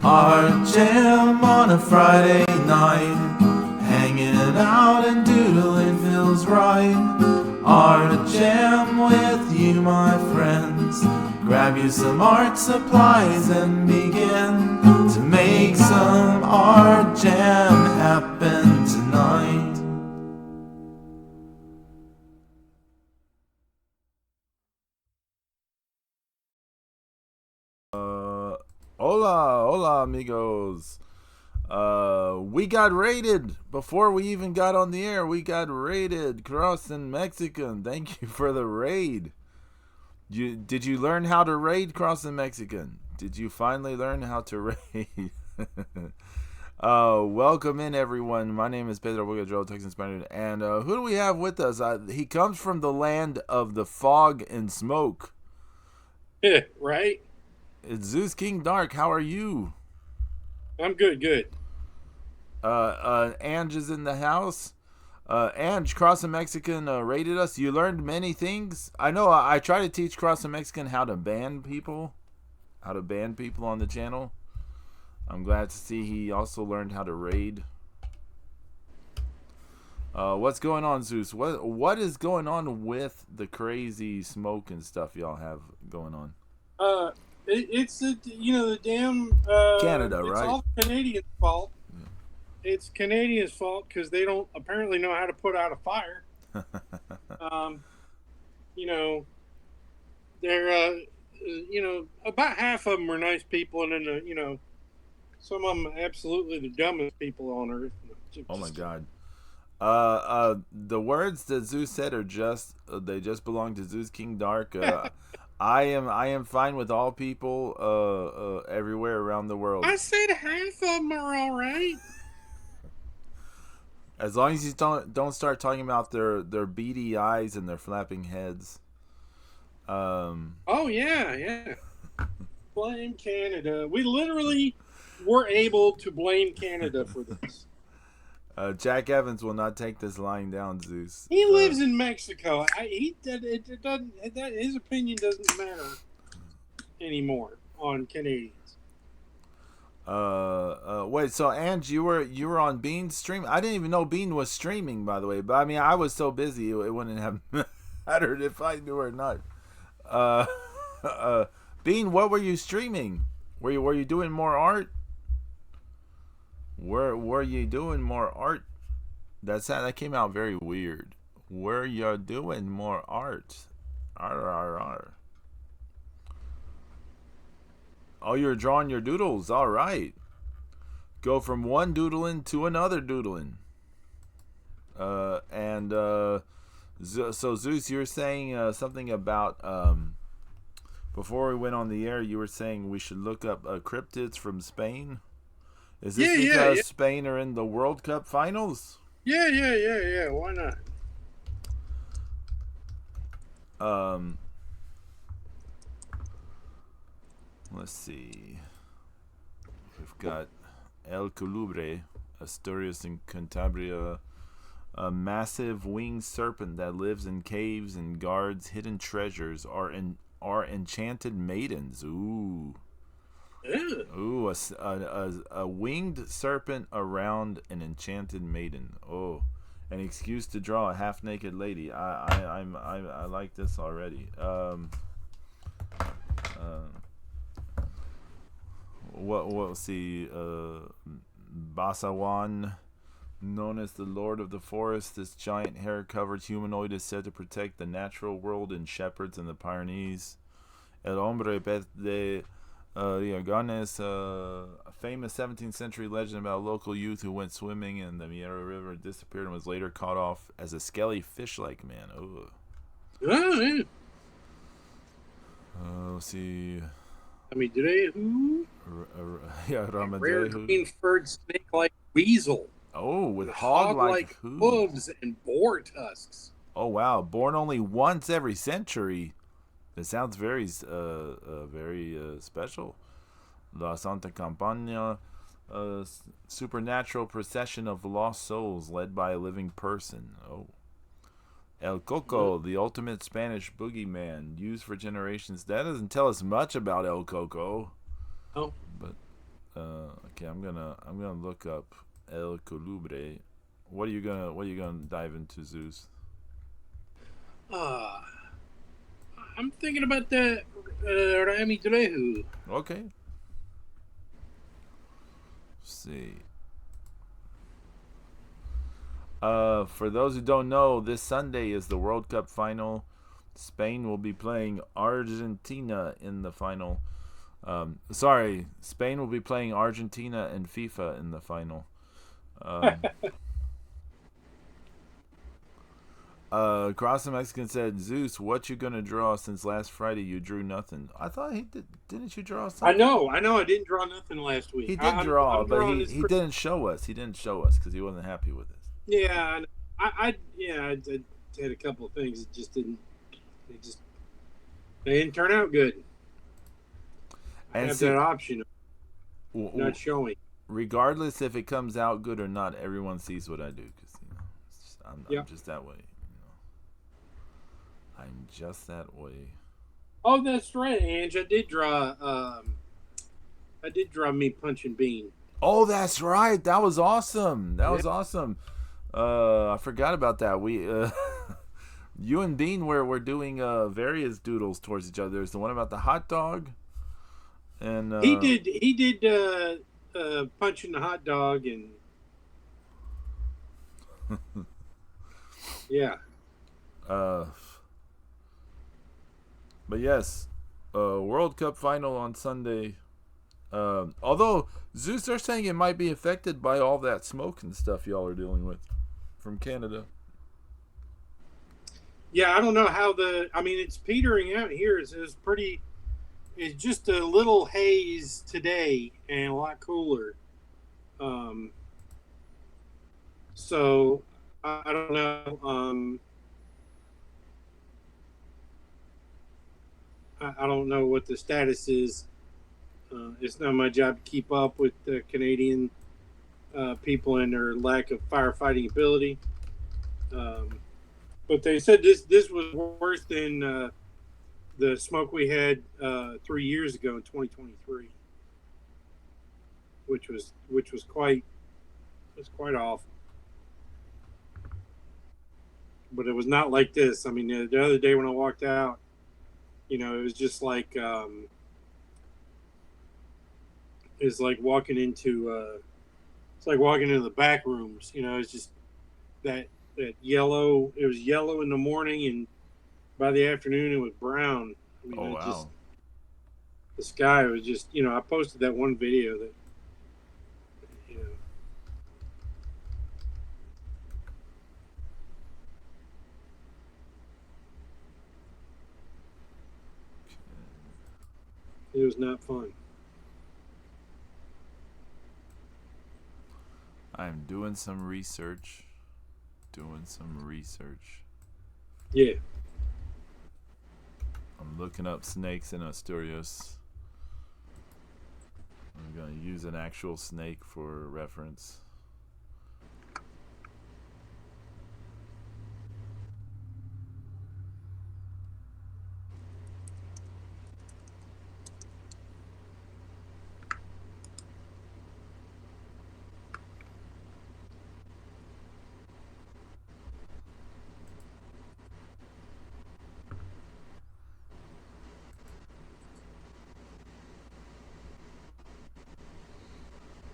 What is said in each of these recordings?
Our jam on a Friday night, hanging out and doodling feels right. Our jam with you, my friends. Grab you some art supplies and begin to make some art jam happen tonight. Hola amigos. We got raided before we even got on the air. We got raided. Crossing Mexican. Thank you for the raid. Did you learn how to raid, Crossing Mexican? Did you finally learn how to raid? Welcome in, everyone. My name is Pedro Bogadro, Texan Spaniard, and who do we have with us? He comes from the land of the fog and smoke. Right? It's Zeus King Dark. How are you? I'm good. Ange is in the house. Ange, Crossing Mexican rated us. You learned many things. I know I try to teach Crossing Mexican how to ban people on the channel. I'm glad to see he also learned how to raid. What's going on, Zeus? What is going on with the crazy smoke and stuff y'all have going on? It's the damn Canada, it's right? all Canadians' fault. It's Canadians' fault because they don't apparently know how to put out a fire. You know, they're about half of them are nice people, and then some of them are absolutely the dumbest people on earth. Oh my god. The words that Zeus said are just they just belong to Zeus King Dark. I am fine with all people everywhere around the world. I said half of them are all right. As long as you don't start talking about their beady eyes and their flapping heads. Oh yeah. Blame Canada. We literally were able to blame Canada for this. Jack Evans will not take this lying down, Zeus. He lives in Mexico. It doesn't. His opinion doesn't matter anymore on Canadians. Wait. So, Ange, you were on Bean's stream. I didn't even know Bean was streaming, by the way. But I mean, I was so busy it wouldn't have mattered if I knew or not. Bean, what were you streaming? Were you doing more art? Were you doing more art? That came out very weird. Were you doing more art? R. Oh, you're drawing your doodles. All right. Go from one doodling to another doodling. So Zeus, you were saying something about before we went on the air. You were saying we should look up cryptids from Spain. Is this because Spain are in the World Cup finals? Yeah. Why not? Let's see. We've got El Colubre, Asturias and Cantabria, a massive winged serpent that lives in caves and guards hidden treasures are enchanted maidens. Ooh. Ew. Ooh, a winged serpent around an enchanted maiden. Oh, an excuse to draw a half-naked lady. I like this already. We'll see. Basawan, known as the Lord of the Forest, this giant hair-covered humanoid is said to protect the natural world in shepherds in the Pyrenees. El Hombre Pez de Riagones, a famous 17th century legend about a local youth who went swimming in the Miera River, disappeared, and was later caught off as a scaly fish-like man. Oh, yeah. Let's see. I mean, today who? Yeah, Rare green-furred snake-like weasel. Oh, with hog-like hooves and boar tusks. Oh wow! Born only once every century. It sounds very special. La Santa Campana, a supernatural procession of lost souls led by a living person. Oh. El Coco, the ultimate Spanish boogeyman, used for generations. That doesn't tell us much about El Coco. Oh. But Okay, I'm gonna look up El Colubre. What are you gonna dive into, Zeus? Uh, I'm thinking about the Rami Drehu. Okay. Let's see. For those who don't know, this Sunday is the World Cup final. Spain will be playing Argentina in the final. Sorry, Spain will be playing Argentina and FIFA in the final. Um, Cross the Mexican said, "Zeus, what you gonna draw? Since last Friday you drew nothing. I thought he did. Didn't you draw I something? know, I know. I didn't draw nothing last week. He did draw, I'm but drawing he this. he didn't show us. He didn't show us because he wasn't happy with it. Yeah, I had a couple of things that just didn't. They didn't turn out good. I And have see, that option of not showing. regardless if it comes out good or not, everyone sees what I do because I'm Yep. just that way. I'm just that way. Oh, that's right, Ange. I did draw me punching Bean. Oh, that's right. That was awesome. That Yeah. was awesome. I forgot about that. We you and Bean were doing various doodles towards each other. There's the one about the hot dog, and He did punching the hot dog, and yeah. uh, but yes, World Cup final on Sunday. Although Zeus are saying it might be affected by all that smoke and stuff y'all are dealing with from Canada. Yeah, I don't know how the. I mean, it's petering out here. It's pretty. It's just a little haze today and a lot cooler. Um, so I don't know. I don't know what the status is. It's not my job to keep up with the Canadian people and their lack of firefighting ability. Um, but they said this was worse than the smoke we had 3 years ago in 2023, which was quite awful. But it was not like this. I mean, the other day when I walked out, it was just like it's like walking into it's like walking into the back rooms. It's just that yellow. It was yellow in the morning, and by the afternoon it was brown. I mean, Oh it just wow. the sky was just. I posted that one video that you know it was not fun. I'm doing some research. Doing some research. Yeah. I'm looking up snakes in Asturias. I'm gonna use an actual snake for reference.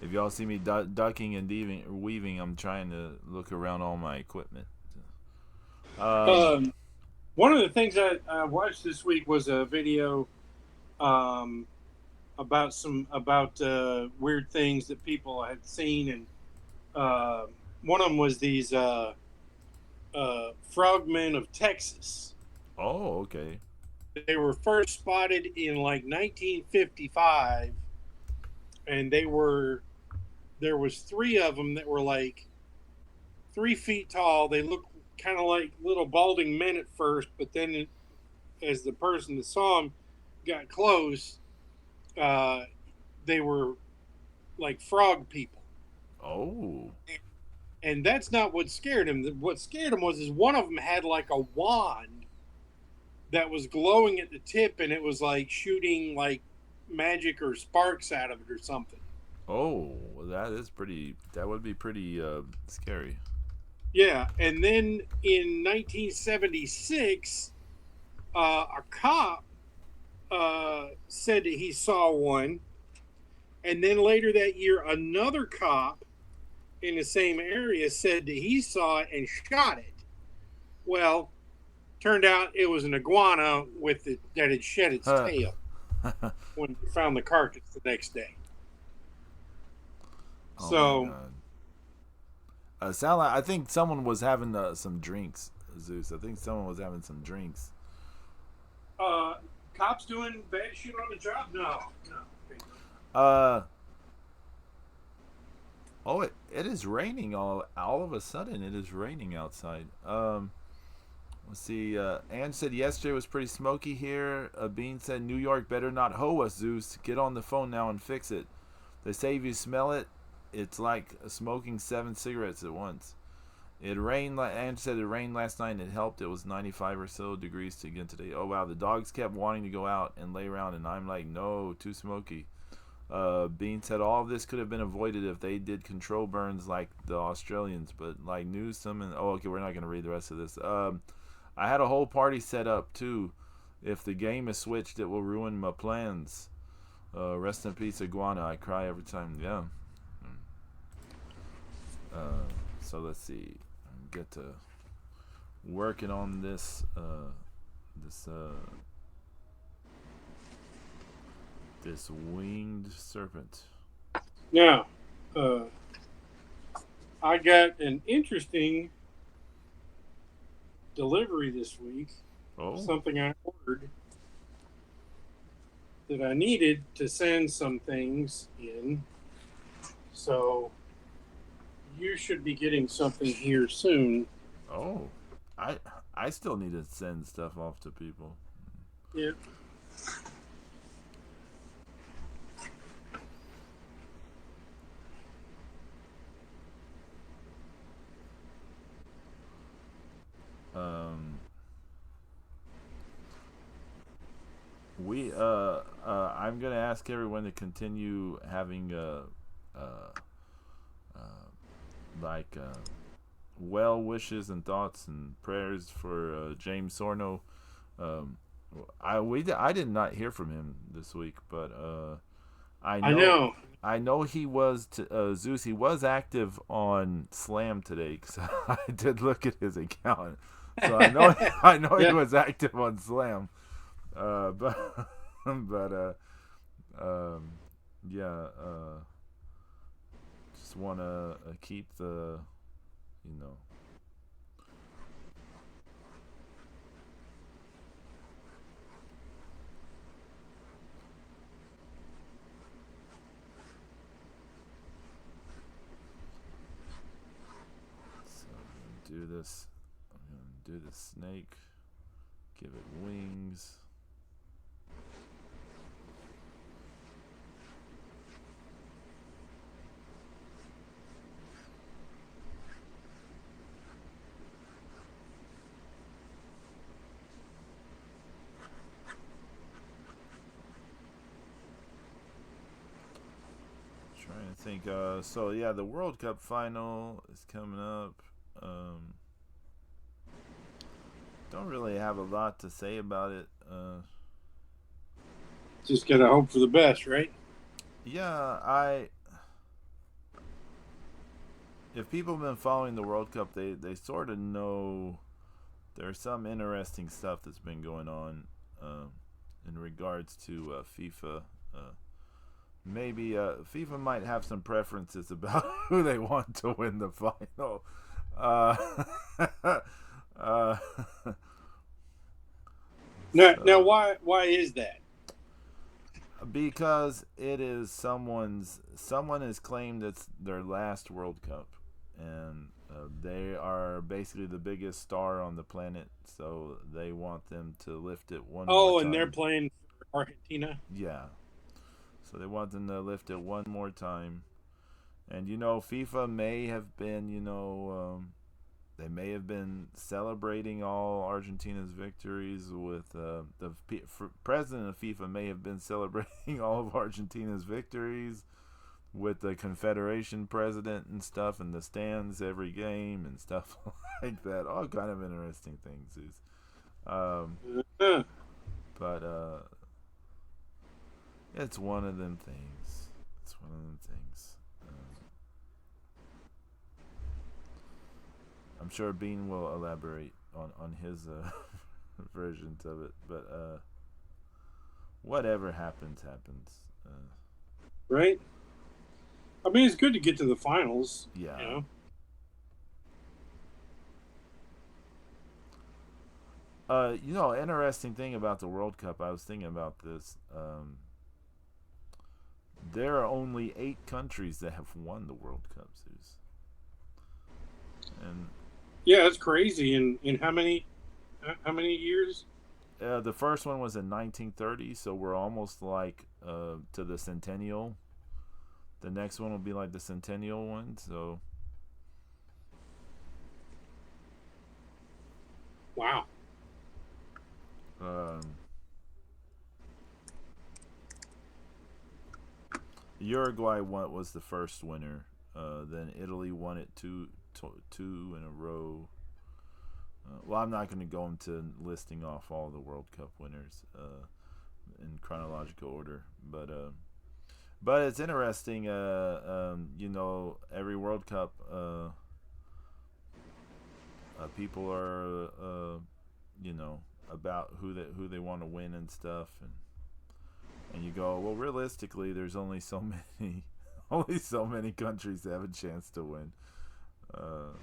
If y'all see me ducking and weaving, I'm trying to look around all my equipment. Um, Um, One of the things I watched this week was a video um, about weird things that people had seen, and uh, one of them was these frogmen of Texas. oh, okay. They were first spotted in like 1955, and there was three of them that were like 3 feet tall. They looked kind of like little balding men at first, but then as the person that saw them got close, uh, they were like frog people. Oh, And that's not what scared him. What scared him was one of them had like a wand that was glowing at the tip, and it was like shooting like magic or sparks out of it or something. Oh, well, that is pretty. That would be pretty scary. Yeah, and then in 1976, a cop said that he saw one, and then later that year, another cop in the same area said that he saw it and shot it. Well, turned out it was an iguana that had shed its Huh. tail when they found the carcass the next day. Oh my So, god. Sound like I think someone was having some drinks, Zeus. I think someone was having some drinks. uh, cops doing bad shit on the job? No, no. Uh oh, it is raining all of a sudden. It is raining outside. Let's see. Ann said yesterday was pretty smoky here. Bean said New York better not hoe us, Zeus. Get on the phone now and fix it. They say if you smell it, it's like smoking 7 cigarettes at once. It rained. Ann said it rained last night and it helped. It was 95 or so degrees again today. Oh wow, the dogs kept wanting to go out and lay around, and I'm like, no, too smoky. Bean said all of this could have been avoided if they did control burns like the Australians, but like Newsom and okay, we're not gonna read the rest of this. I had a whole party set up too. If the game is switched, it will ruin my plans. Rest in peace, Iguana. I cry every time. Yeah. So let's see. Get to working on this this winged serpent. Now, uh, I got an interesting delivery this week. Oh, Something I ordered that I needed to send some things in. So you should be getting something here soon. oh, I I still need to send stuff off to people. Yeah. Um, we I'm gonna ask everyone to continue having uh, uh like well wishes and thoughts and prayers for James Sorno. Um, I did not hear from him this week, but I I know know. I know he was Zeus. He was active on Slam today because I did look at his account, so I know I know he Yeah. was active on Slam. But but um, yeah. Just want to keep the you know So I'm gonna do this. I'm gonna do the snake. Give it wings. Trying to think. So yeah, the World Cup final is coming up. Um, don't really have a lot to say about it. Just got to hope for the best, right? Yeah, I. If people have been following the World Cup, they sort of know there's some interesting stuff that's been going on in regards to FIFA. Uh, Maybe FIFA might have some preferences about who they want to win the final. Uh, uh, Now, so why is that? because it is someone has claimed it's their last World Cup, and they are basically the biggest star on the planet, so they want them to lift it one more Oh, and they're time. playing for Argentina. Yeah, so they want them to lift it one more time. And FIFA may have been, they may have been celebrating all Argentina's victories with president of FIFA may have been celebrating all of Argentina's victories. with the Confederation president and stuff in the stands every game and stuff like that. All kind of interesting things. Um, Uh, but it's one of them things. It's one of them things. I'm sure Bean will elaborate on his versions of it, but whatever happens, happens. right? I mean, it's good to get to the finals. Yeah. You know. Interesting thing about the World Cup. I was thinking about this. There are only 8 countries that have won the World Cup, Zeus. And Yeah, it's crazy. In how many years? the first one was in 1930, so we're almost like to the centennial. The next one will be like the centennial one. So Wow. um, Uruguay was the first winner. Then Italy won it two in a row. Well, I'm not going to go into listing off all the World Cup winners in chronological order, but it's interesting. Every World Cup, people are about who they want to win and stuff, and you go, well, realistically, there's only so many only so many countries that have a chance to win. Uh,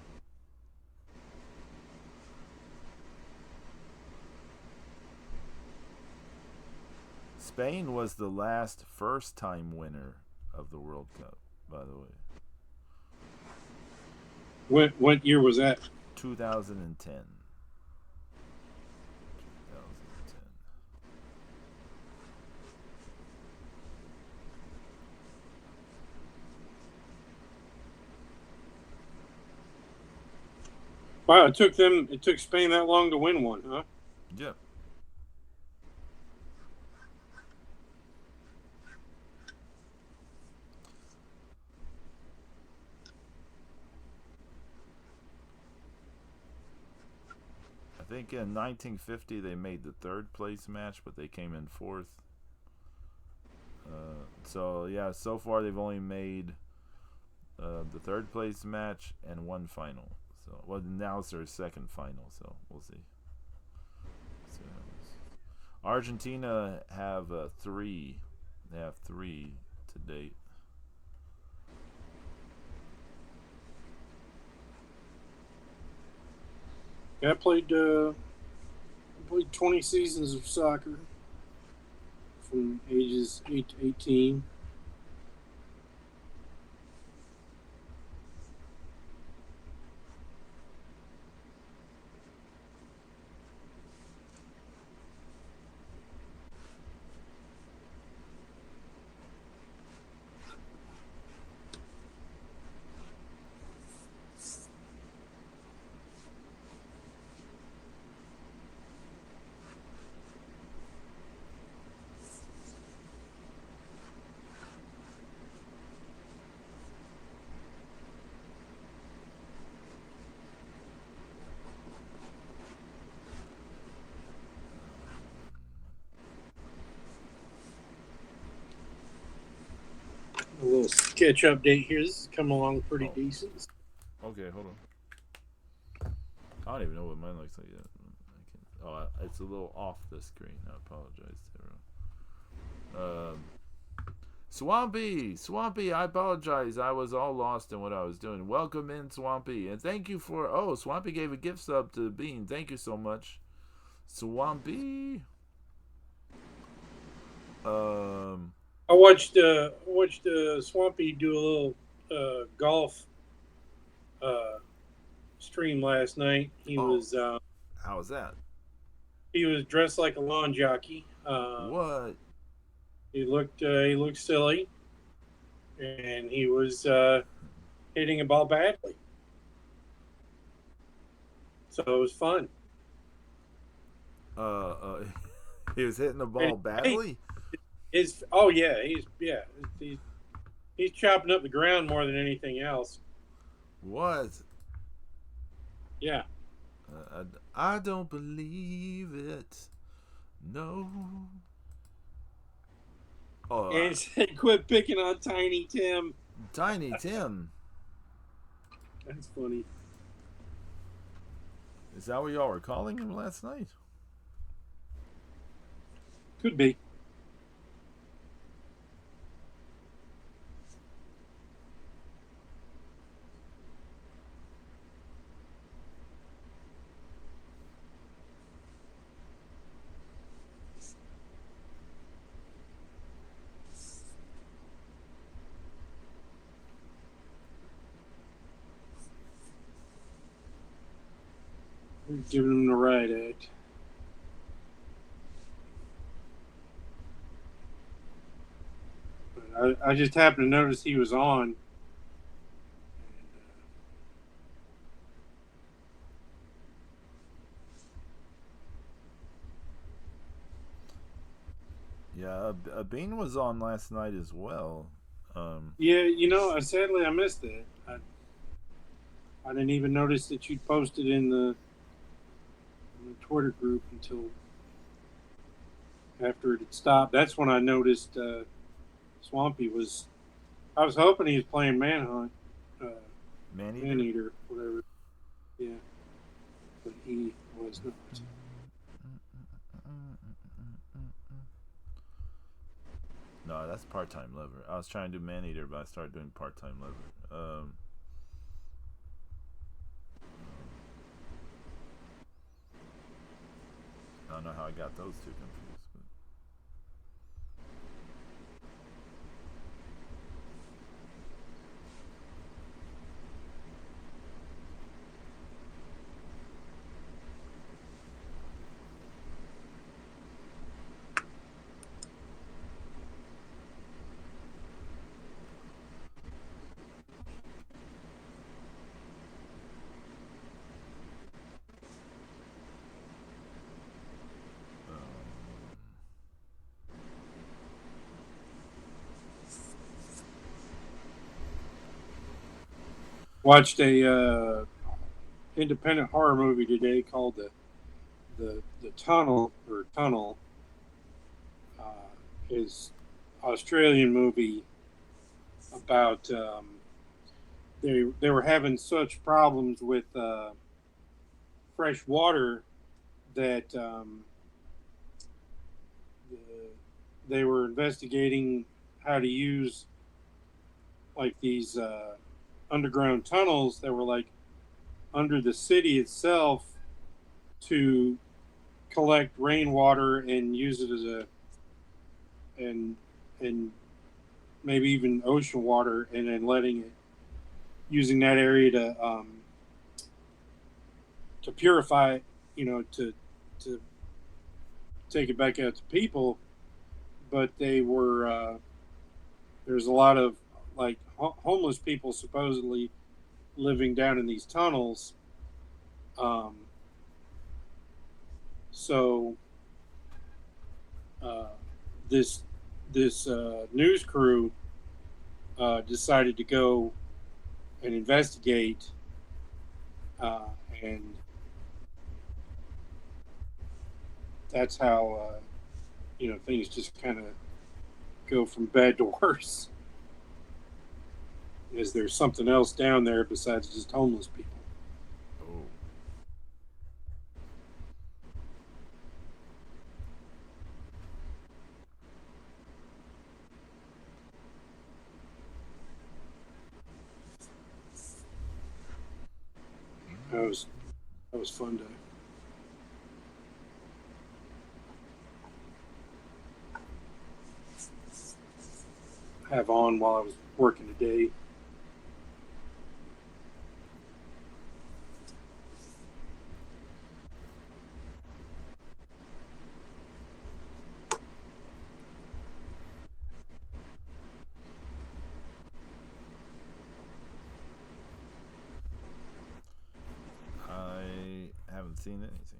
Spain was the last first time winner of the World Cup, by the way. What year was that? 2010. 2010. Wow, it took Spain that long to win one, huh? Yep. I think in 1950 they made the third place match, but they came in fourth. So yeah, so far they've only made the third place match and one final. So well, now it's their second final. So we'll see. So, Argentina have three. They have three to date. Yeah, I played 20 seasons of soccer from ages 8 to 18. A little sketch update here. This is coming along pretty Oh, decent. okay. Hold on. I don't even know what mine looks like yet. It's a little off the screen. I apologize to everyone. Swampy, I apologize. I was all lost in what I was doing. Welcome in, Swampy, and thank you for. Oh, Swampy gave a gift sub to Bean. Thank you so much, Swampy. Um, I watched Swampy do a little golf stream last night. oh, how was that? He was dressed like a lawn jockey. What? He looked silly, and he was hitting a ball badly. So it was fun. He was hitting the And ball hey, badly. his oh yeah, he's He's chopping up the ground more than anything else. What? Yeah. I don't believe it. No. Oh, And he said, "Quit picking on Tiny Tim." Tiny Tim. That's funny. Is that what y'all were calling him last night? Could be. We're giving him the right act. I just happened to notice he was on. Yeah, Bean was on last night as well. Um, Yeah, sadly I missed that. I didn't even notice that you'd posted in the Twitter group until after it had stopped. That's when I noticed Swampy was. I was hoping he was playing Manhunt, uh, Maneater. Maneater, whatever. Yeah, but he was not. No, that's part time lover. I was trying to do Maneater, but I started doing part time lover. I don't know how I got those two confused. But. Watched a independent horror movie today called the Tunnel or Tunnel. Is Australian movie about they were having such problems with fresh water that the, they were investigating how to use like these underground tunnels that were like under the city itself to collect rainwater and use it as a and and maybe even ocean water and then letting it using that area to purify it, to take it back out to people. But they were there's a lot of like homeless people supposedly living down in these tunnels. Um, so uh, this this news crew decided to go and investigate, uh, and that's how things just kind of go from bad to worse. Is there something else down there besides just homeless people? Oh. That was that was fun to have on while I was working today. I haven't seen anything.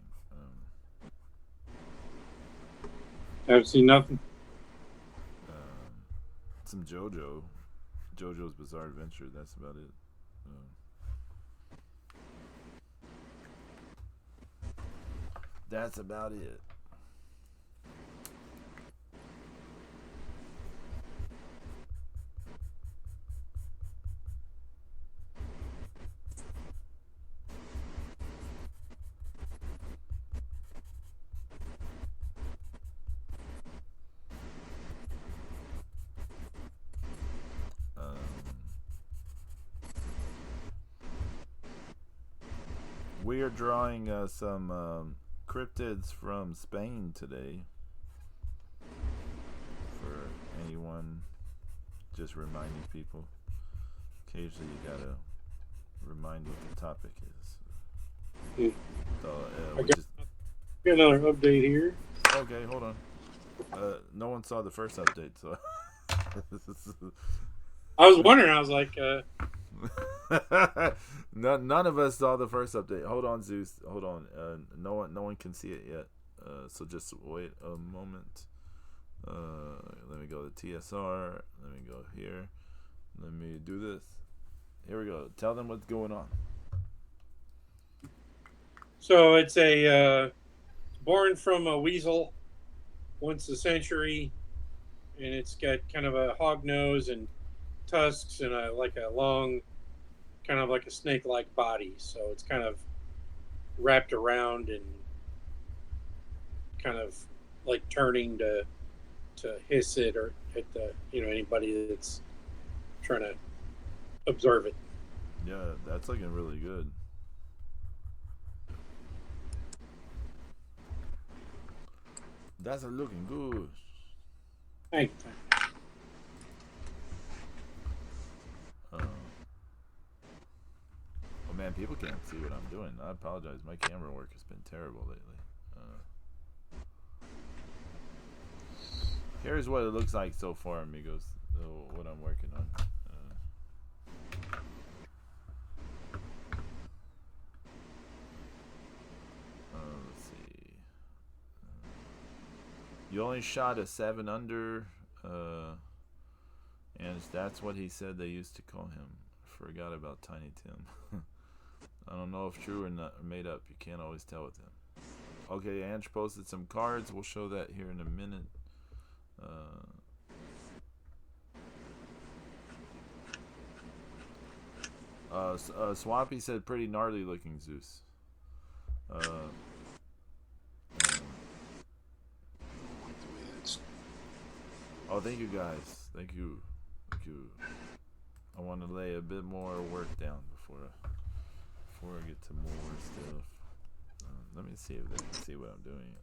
Haven't seen nothing. Um, some JoJo. JoJo's Bizarre Adventure. That's about it. That's about it. We are drawing some cryptids from Spain today. For anyone, just reminding people. Occasionally, you gotta remind what the topic is. So, I got another update here. Okay, hold on. No one saw the first update, so. I was wondering. I was like, none of us saw the first update. Hold on, Zeus. Hold on. No one can see it yet. So just wait a moment. Let me go to TSR. Let me go here. Let me do this. Here we go. Tell them what's going on. so it's a born from a weasel once a century, and it's got kind of a hog nose and tusks and like a long, kind of like a snake-like body. So it's kind of wrapped around and kind of like turning to hiss it or at the anybody that's trying to observe it. Yeah, that's looking really good. That's looking good. Thank you. Oh man, people can't see what I'm doing. I apologize. My camera work has been terrible lately. Here's what it looks like so far, amigos. What I'm working on. Let's see. You only shot a 7 under, and that's what he said they used to call him. Forgot about Tiny Tim. I don't know if true or not, or made up. You can't always tell with him. Okay, Ange posted some cards. We'll show that here in a minute. Swampy said pretty gnarly looking Zeus. Oh, thank you guys. Thank you. I want to lay a bit more work down before I get to more stuff. Let me see if they can see what I'm doing.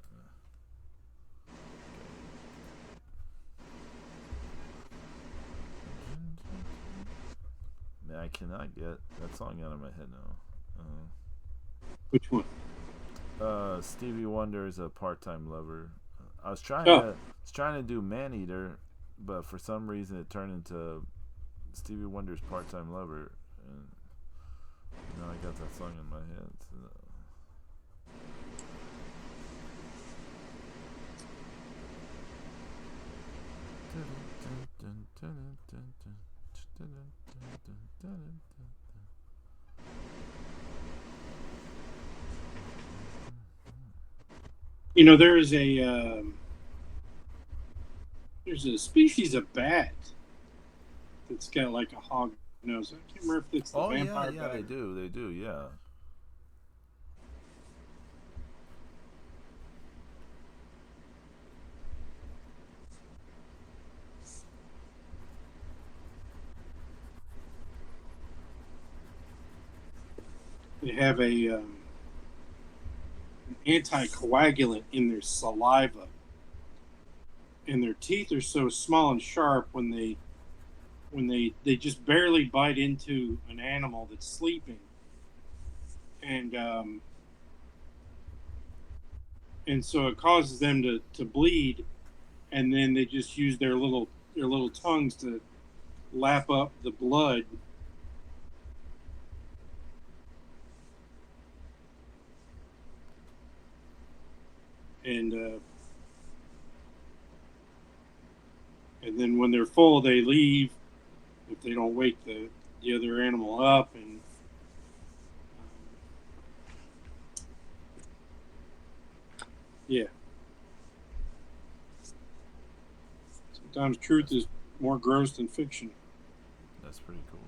Man, I cannot get that song out of my head now. Which one? Stevie Wonder is a part-time lover. I was trying to do Man Eater, but for some reason it turned into Stevie Wonder's part-time lover, and now I got that song in my head. So. There's a species of bat that's got like a hog nose. I can't remember if it's the vampire bat. They do, yeah. They have an anticoagulant in their saliva, and their teeth are so small and sharp when they just barely bite into an animal that's sleeping, and so it causes them to bleed, and then they just use their little tongues to lap up the blood. And then when they're full, they leave, if they don't wake the other animal up. And yeah, sometimes truth is more gross than fiction. That's pretty cool.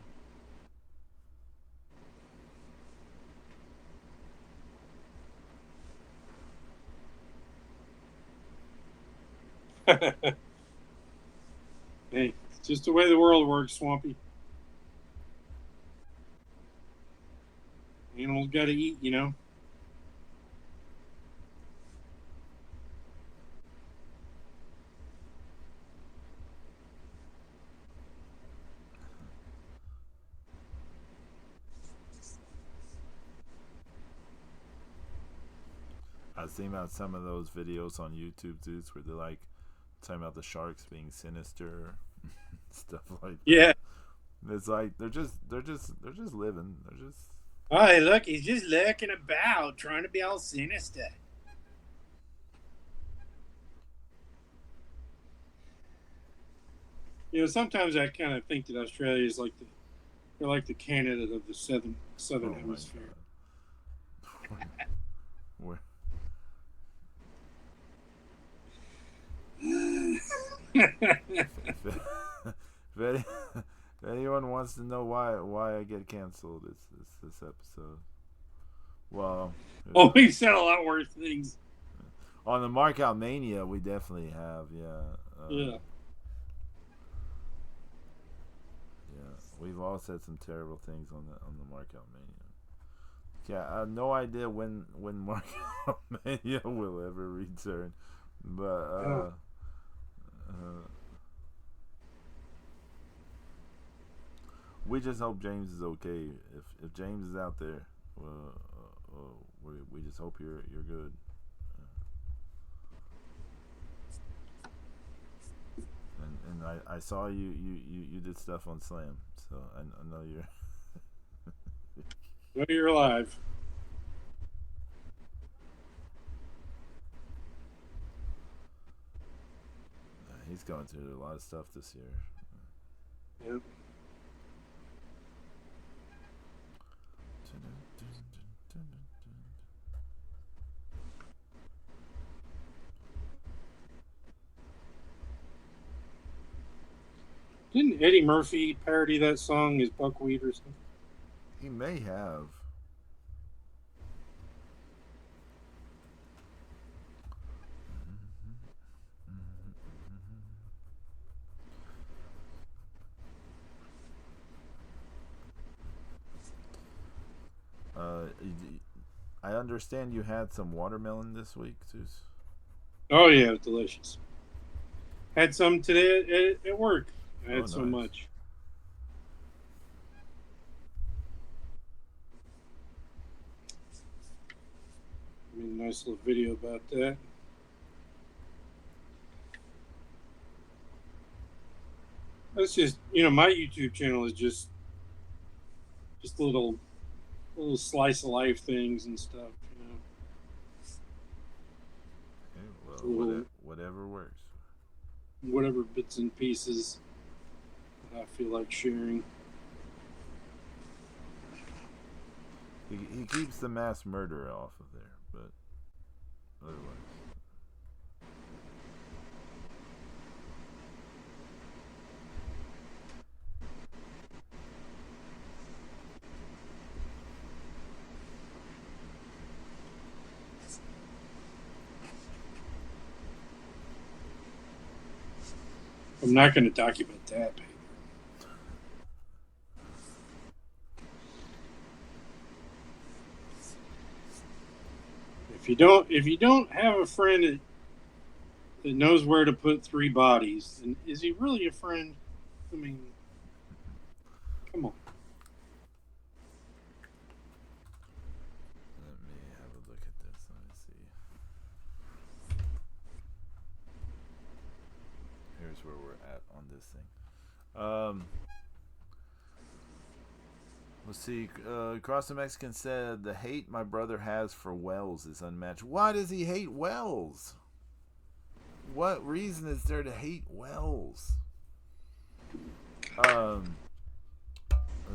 Hey, it's just the way the world works, Swampy. Animals got to eat, you know. I've seen about some of those videos on YouTube, dudes, where they're like talking about the sharks being sinister, stuff like that. Yeah. It's like they're just living. They're just Oh, hey, look, he's just lurking about, trying to be all sinister. You know, sometimes I kind of think that Australia is like they're like the Canada of the southern oh my hemisphere. god. Where, if, if anyone wants to know why I get canceled, it's this episode. Well, Oh, we've said a lot worse things. on the Markout Mania, we definitely have, yeah. Yeah. Yeah, we've all said some terrible things on the Markout Mania. Yeah, I have no idea when Markout Mania will ever return, but we just hope James is okay. If James is out there, we just hope you're good. And I saw you did stuff on Slam, so I know you're. Know you're alive. He's going through a lot of stuff this year. Yep. Didn't Eddie Murphy parody that song as Buckwheat or something? He may have. I understand you had some watermelon this week, too. Oh yeah, it was delicious. Had some today at work. I Oh, had so nice. much. I made a nice little video about that. That's just my YouTube channel is just little slice of life things and stuff. Okay, well, Little whatever works. whatever bits and pieces that I feel like sharing. He keeps the mass murderer off of there, but otherwise. I'm not going to document that paper. If you don't have a friend that knows where to put three bodies, then is he really a friend? I mean, come on. Let me have a look at this. Let me see. Here's where we're at on this thing. Let's see. Cross the Mexican said the hate my brother has for Wells is unmatched. Why does he hate Wells? What reason is there to hate Wells?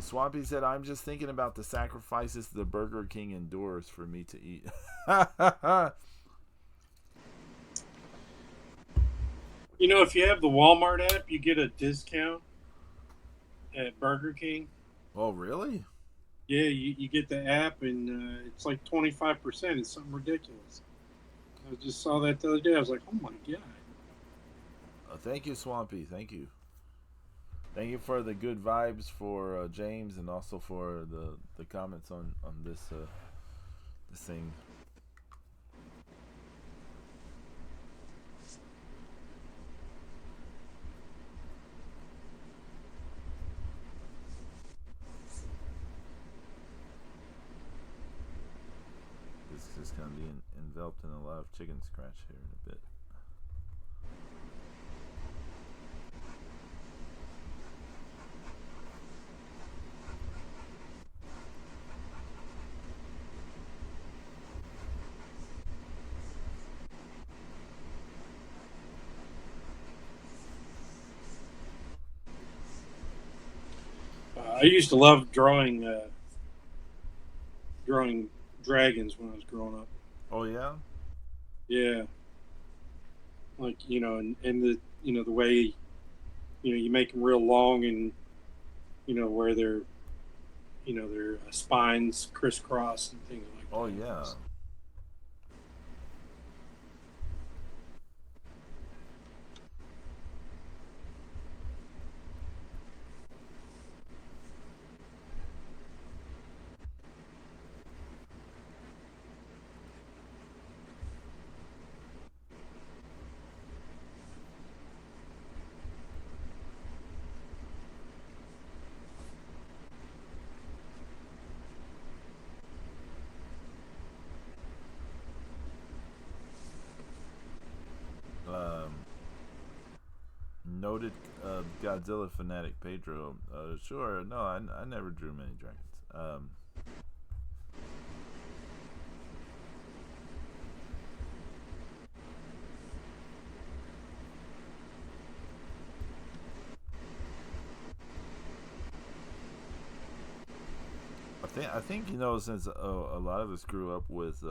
Swampy said, "I'm just thinking about the sacrifices the Burger King endures for me to eat." You know, if you have the Walmart app, you get a discount at Burger King. Oh, really? Yeah, you get the app, and it's like 25%. It's something ridiculous. I just saw that the other day. I was like, oh my god. Thank you, Swampy. Thank you. Thank you for the good vibes for James, and also for the comments on this thing. This is just gonna be enveloped in a lot of chicken scratch here in a bit. I used to love drawing dragons when I was growing up. Oh yeah. Yeah, like and the the way you make them real long, and where their spines crisscross and things like Oh that. yeah. Noted Godzilla fanatic Pedro. Sure. No, I never drew many dragons. I think since a lot of us grew up with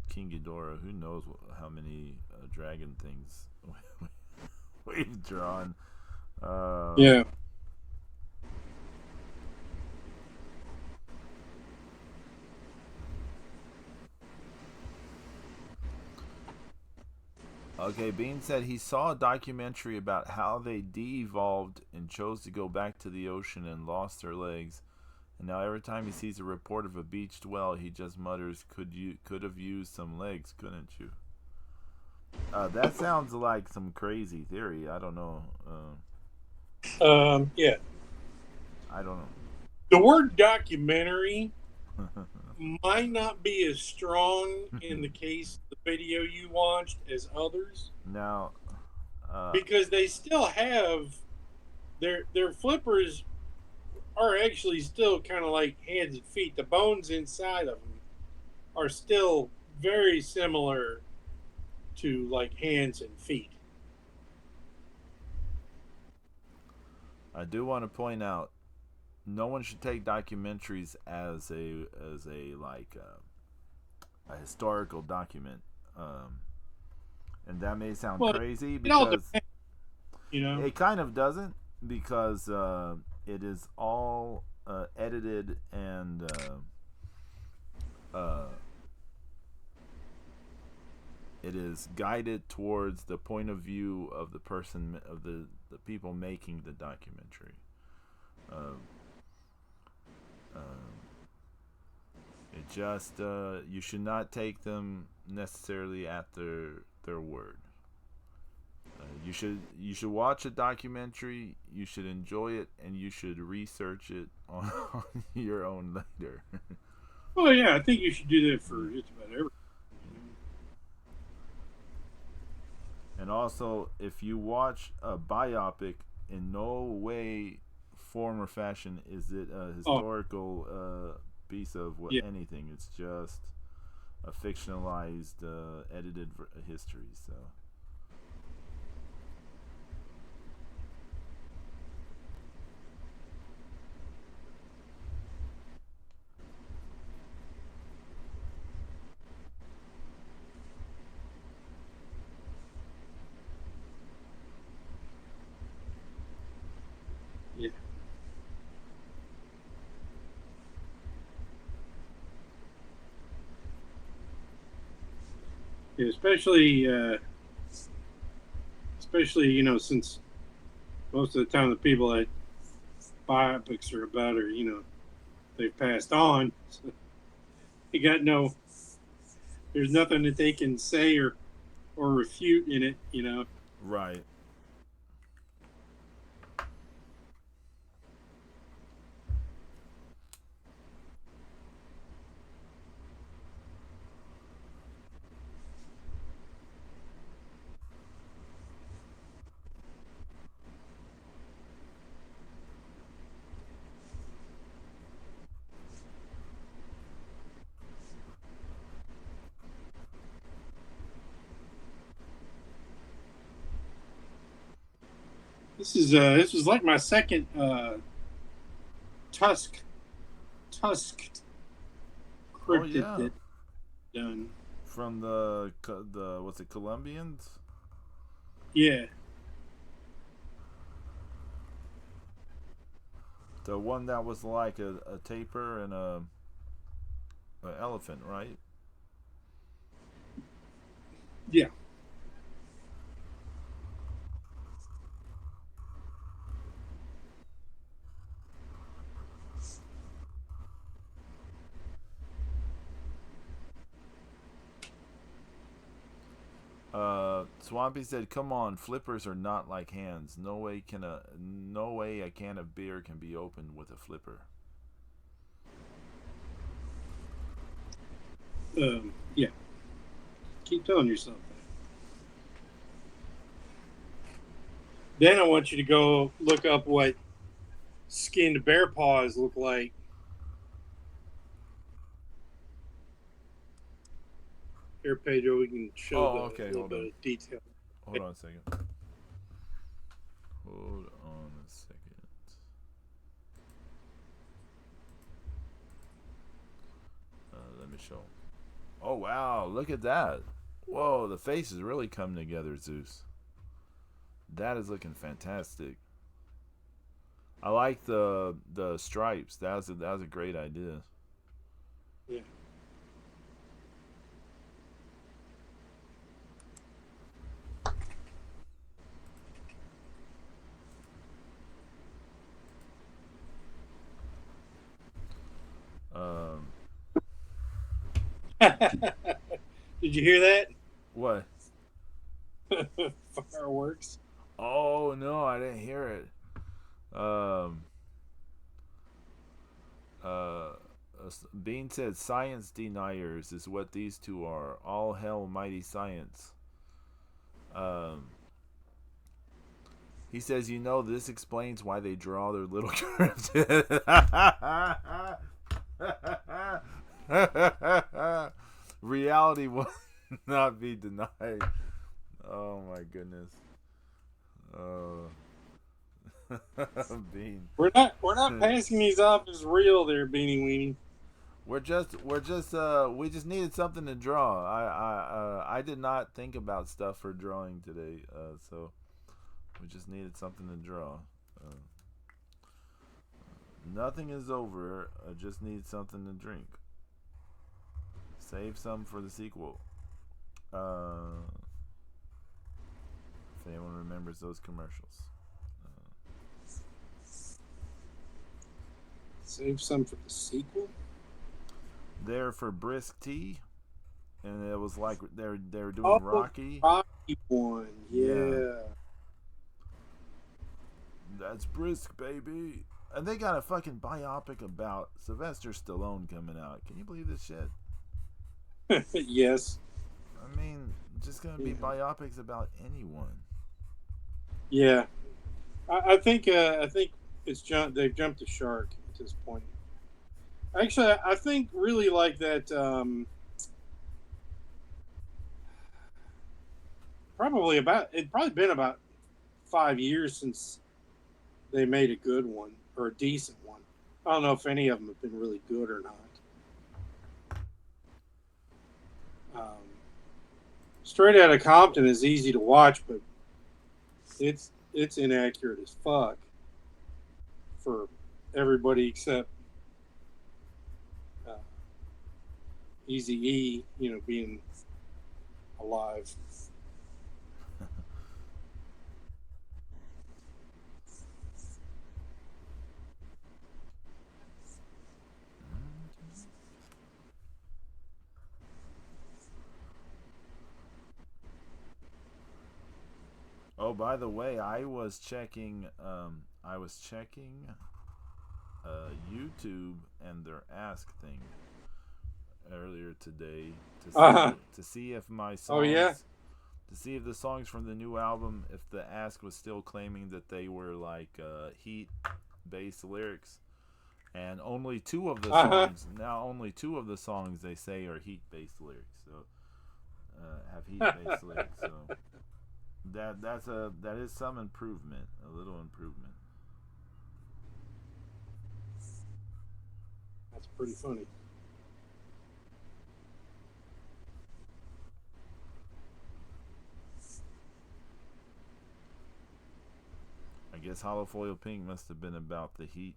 King Ghidorah, who knows how many dragon things we've drawn. Yeah. Okay, Bean said he saw a documentary about how they de-evolved and chose to go back to the ocean and lost their legs. And now every time he sees a report of a beached whale, he just mutters, could have used some legs, couldn't you?" That sounds like some crazy theory. I don't know. Yeah. I don't The word documentary know. might not be as strong in the case of the video you watched as others, Now, because they still have their flippers are actually still kind of like hands and feet. The bones inside of them are still very similar to like hands and feet. I do want to point out, no one should take documentaries as a like a historical document. Um, and that may sound Well, crazy it all because depends. it kind of doesn't, because it is all edited and uh, it is guided towards the point of view of the person, of the people making the documentary. Um, um, it just you should not take them necessarily at their word. You should watch a documentary. You should enjoy it, and you should research it on your own later. Well, yeah, I think you should do that for just about everything. And also, if you watch a biopic, in no way, form, or fashion is it a Oh, historical piece of yeah. anything. It's just a fictionalized, edited history. So. Yeah, especially since most of the time the people that biopics are about are they've passed on. So they got no. There's nothing that they can say or refute in it. Right. This was like my second tusk tusked Oh cryptid yeah. that done. From the what's it, Colombians? Yeah, The one that was like a tapir and a elephant, right? yeah. Swampy said, "Come on, flippers are not like hands. No way a can of beer can be opened with a flipper." Yeah. Keep telling yourself that. Then I want you to go look up what skinned bear paws look like. Here, Pedro, we can show Oh, the okay. little Hold bit on. of detail. Hold on a second. Hold on a second. Let me show. Oh wow! Look at that. Whoa, the face is really coming together, Zeus. That is looking fantastic. I like the stripes. That was a great idea. Yeah. Um, Did you hear what? that? Fireworks. Oh no, I didn't hear it. Um, uh, Bean said, "Science deniers is what these two are. All hell, mighty science." Um, he says, this explains why they draw their little cryptid. Reality will not be denied. Oh my goodness. Oh, Bean. We're not passing these off as real there, Beanie Weenie. We just needed something to draw. I did not think about stuff for drawing today, so we just needed something to draw. Uh, Nothing is over. I just need something to drink. Save some for the sequel. Uh, if anyone remembers those commercials. Uh, Save some for the sequel. they're for brisk tea, and it was like they were doing Oh, Rocky. Rocky one. Yeah, Yeah. that's brisk, baby. And they got a fucking biopic about Sylvester Stallone coming out. Can you believe this shit? Yes. I mean, just gonna be Yeah. biopics about anyone. Yeah. I think it's they've jumped the shark at this point. Actually, I think really like that. It's probably been about 5 years since they made a good one or a decent one. I don't know if any of them have been really good or not. Um, Straight Outta Compton is easy to watch, but it's inaccurate as fuck for everybody except uh, Easy E. Being alive. Oh, by the way, I was checking. I was checking YouTube and their Ask thing earlier today Uh, to see if my oh yeah. songs to see if the songs from the new album, if the Ask was still claiming that they were like heat based lyrics, and only two of the Uh-huh. songs now only two of the songs they say are heat based lyrics. So have heat based lyrics. So that is some improvement, a little improvement. That's pretty funny. I guess hollow foil pink must have been about the heat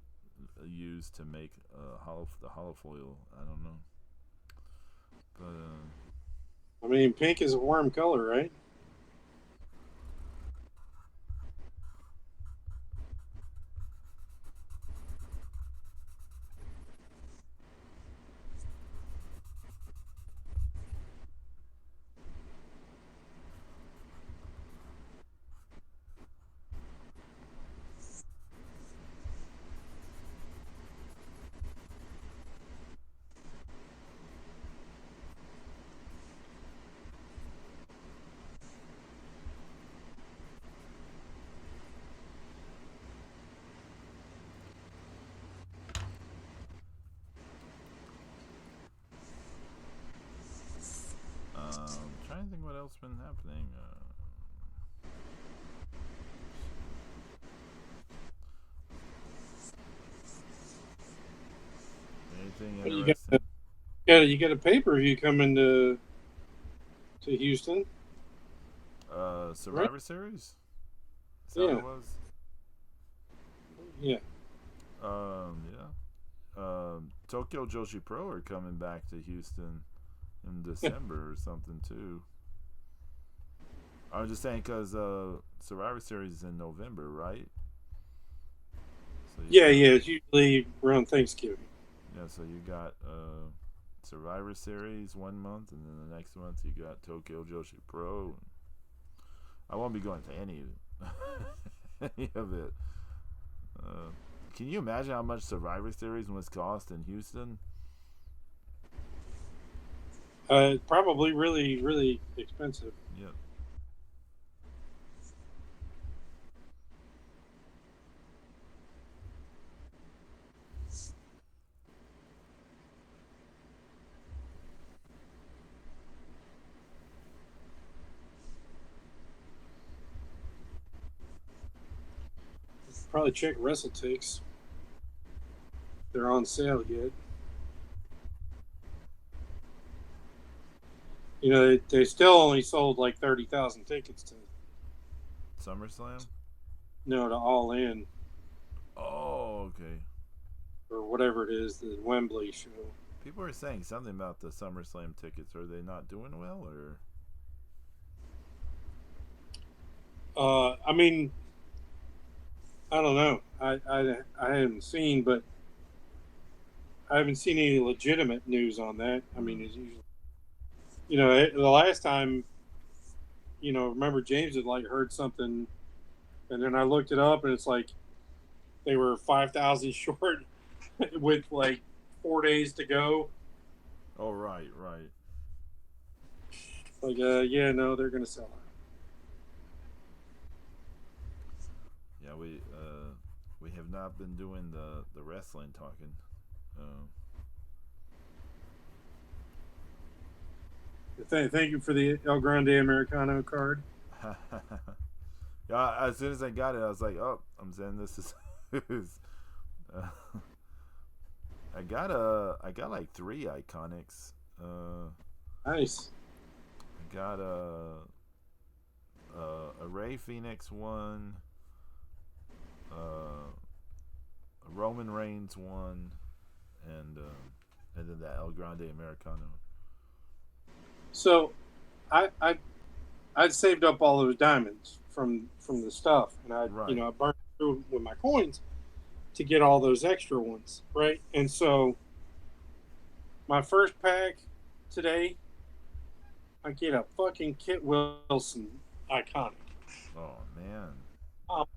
used to make the hollow foil. I don't know, but I mean, pink is a warm color, right? trying to think what else been happening. Anything But interesting? you got a pay per view coming to Houston, right? Survivor Series. Is that what Yeah, it was? yeah. Yeah. Tokyo Joshi Pro are coming back to Houston in December or something too. I was just saying because Survivor Series is in November, right? So you Yeah, got yeah. It's usually around Thanksgiving. yeah, so you got Survivor Series 1 month, and then the next month you got Tokyo Joshi Pro. I won't be going to any any of it. Uh, can you imagine how much Survivor Series must cost in Houston? Probably really, really expensive. Yep. Probably check WrestleTix. They're on sale yet. You know, they still only sold like 30,000 tickets to SummerSlam. to All In Oh, okay. or whatever it is, the Wembley show. People are saying something about the SummerSlam tickets. Are they not doing well, or I mean, I don't know. I haven't seen, but I haven't seen any legitimate news on that. I mean, hmm. it's usually, the last time, remember James had like heard something, and then I looked it up, and it's like they were 5,000 short with like 4 days to go. Oh, right, right. Like, yeah, no, they're gonna sell out. Yeah, we have not been doing the wrestling talking. Uh, Thank you for the El Grande Americano card. yeah, as soon as I got it, I was like, "Oh, I'm saying this is." uh, I got like three iconics. Uh, Nice. I got a Ray Phoenix one, a Roman Reigns one, and then that El Grande Americano. So I'd saved up all those diamonds from the stuff, and Right. I burned through with my coins to get all those extra ones, right? And so my first pack today, I get a fucking Kit Wilson iconic. Oh man. Oh,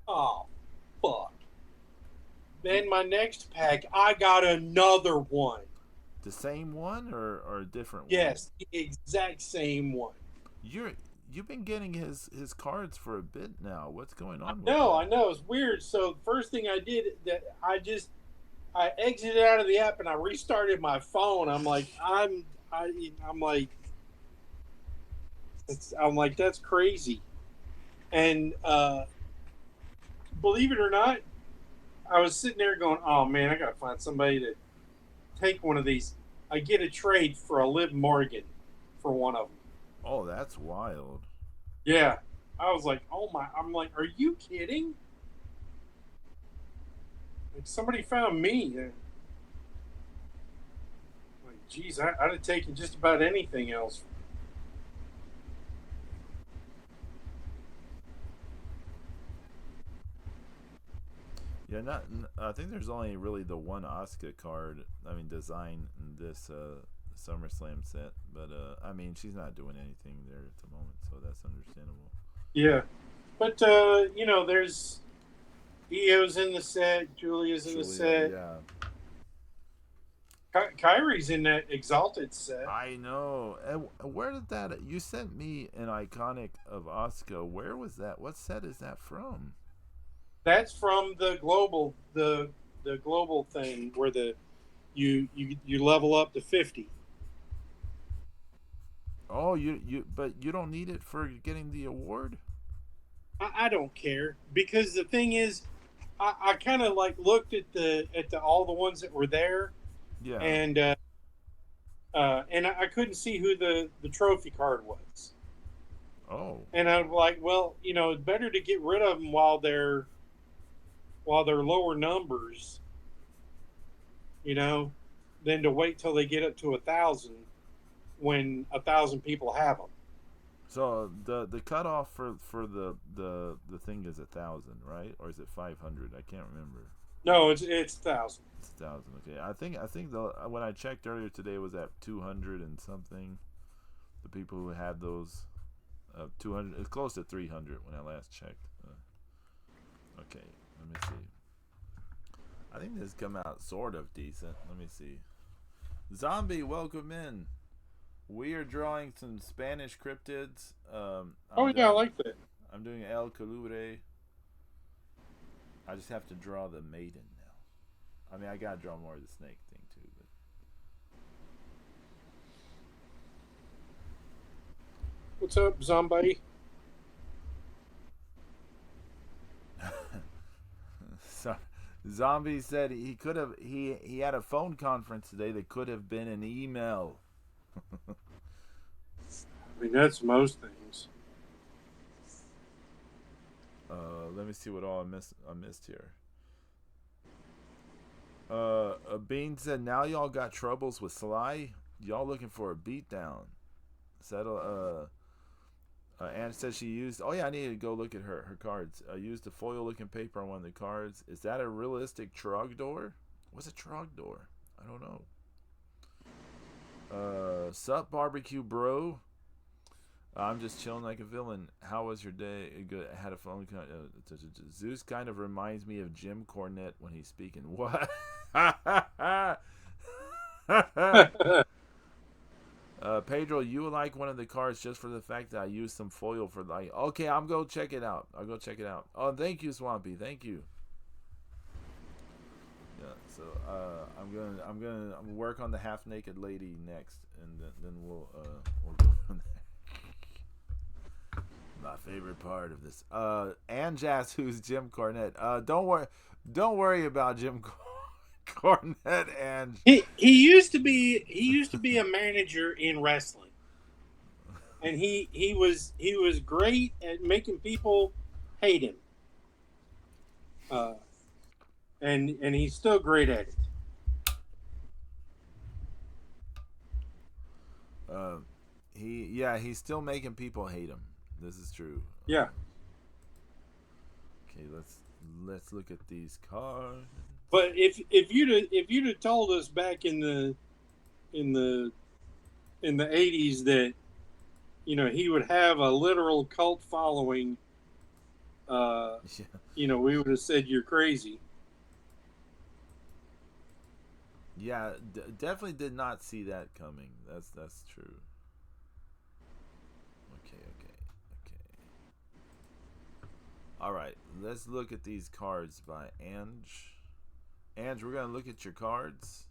oh fuck. You Then my next pack, I got another one. the same one or a different one? Yes, the exact same one. You're you've been getting his cards for a bit now. What's going on with No, that? I know it's weird. So the first thing I did that I exited out of the app and I restarted my phone. I'm like I'm like that's crazy. And believe it or not, I was sitting there going, "Oh man, I gotta find somebody to take one of these." I get a trade for a Liv Morgan for one of them. Oh, that's wild. Yeah, I was like, "Oh my!" I'm like, "Are you kidding?" Like somebody found me. Like, geez, I'd have taken just about anything else. Yeah, not. I think there's only really the one Asuka card. I mean, design in this SummerSlam set, but I mean, she's not doing anything there at the moment, so that's understandable. Yeah, but there's Io's in the set, Julia's in the Julia, set, yeah, Kyrie's in that Exalted set. I know. And where did that? You sent me an iconic of Asuka. Where was that? What set is that from? That's from the global thing where you level up to 50. Oh, but you don't need it for getting the award. I don't care because the thing is, I kind of like looked at the all the ones that were there, Yeah. and I couldn't see who the trophy card was, Oh. and I'm like, well, it's better to get rid of them while they're lower numbers, you know, than to wait till they get up to 1,000 when 1,000 people have them. So the cutoff for the thing is 1,000, right? Or is it 500? I can't remember. No, it's 1,000. It's 1,000. Okay. I think the when I checked earlier today it was at 200 and something. The people who had those 200. It's close to 300 when I last checked. Okay. Let me see. I think this come out sort of decent. Let me see. Zombie, welcome in. We are drawing some Spanish cryptids. Oh yeah, I like that. I'm doing El Calubre. I just have to draw the maiden now. I mean, I gotta draw more of the snake thing too. What's up, zombie? But so, Zombie said he could have. He had a phone conference today that could have been an email. I mean, that's most things. Let me see what all I missed here. Bean said, "Now y'all got troubles with Sly. Y'all looking for a beatdown." Settle. Anne says she used. Oh yeah, I need to go look at her cards. Used a foil looking paper on one of the cards. Is that a realistic Trogdor? What's a Trogdor? I don't know. Sup barbecue bro. I'm just chilling like a villain. How was your day? Good. I had a phone. Zeus kind of reminds me of Jim Cornette when he's speaking. What? Pedro, you would like one of the cards just for the fact that I used some foil for like. Okay, I'm go check it out. I'll go check it out. Oh, thank you, Swampy. Thank you. Yeah. So I'm gonna work on the half naked lady next, and then we'll go from there. My favorite part of this. And Jazz, who's Jim Cornette. Don't worry about Jim Cornette and He used to be a manager in wrestling, and he was great at making people hate him. Uh, and he's still great at it. uh, he Yeah, he's still making people hate him. This is true. Yeah. Okay, let's look at these cards. But if you'd have told us back in the in the 80s that he would have a literal cult following, uh, Yeah, we would have said you're crazy. yeah, definitely did not see that coming. That's true. Okay, okay, okay. All right, let's look at these cards by Ange. Ange, we're gonna look at your cards.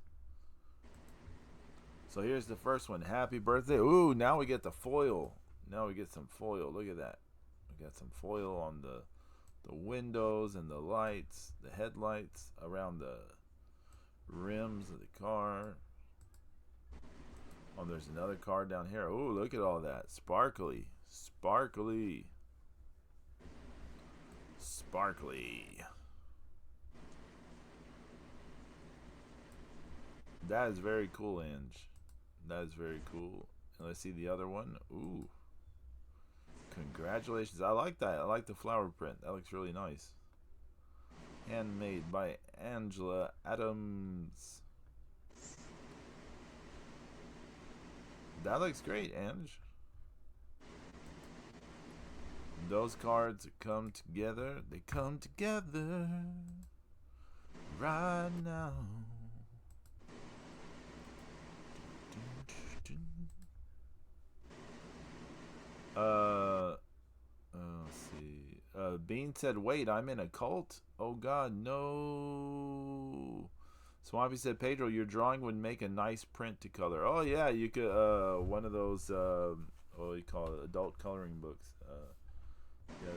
So here's the first one. Happy birthday. Ooh, now we get the foil. Now we get some foil. Look at that. We got some foil on the windows and the lights, the headlights around the rims of the car. Oh, there's another card down here. Ooh, look at all that. Sparkly. Sparkly. Sparkly. That is very cool, Ange. That is very cool. And let's see the other one. Ooh. Congratulations. I like that. I like the flower print. That looks really nice. Handmade by Angela Adams. That looks great, Ange. Those cards come together. They come together right now. Let's see. Bean said, "Wait, I'm in a cult. Oh God, no." Swampy said, "Pedro, your drawing would make a nice print to color." Oh yeah, you could. One of those. What do you call it? Adult coloring books. Yeah,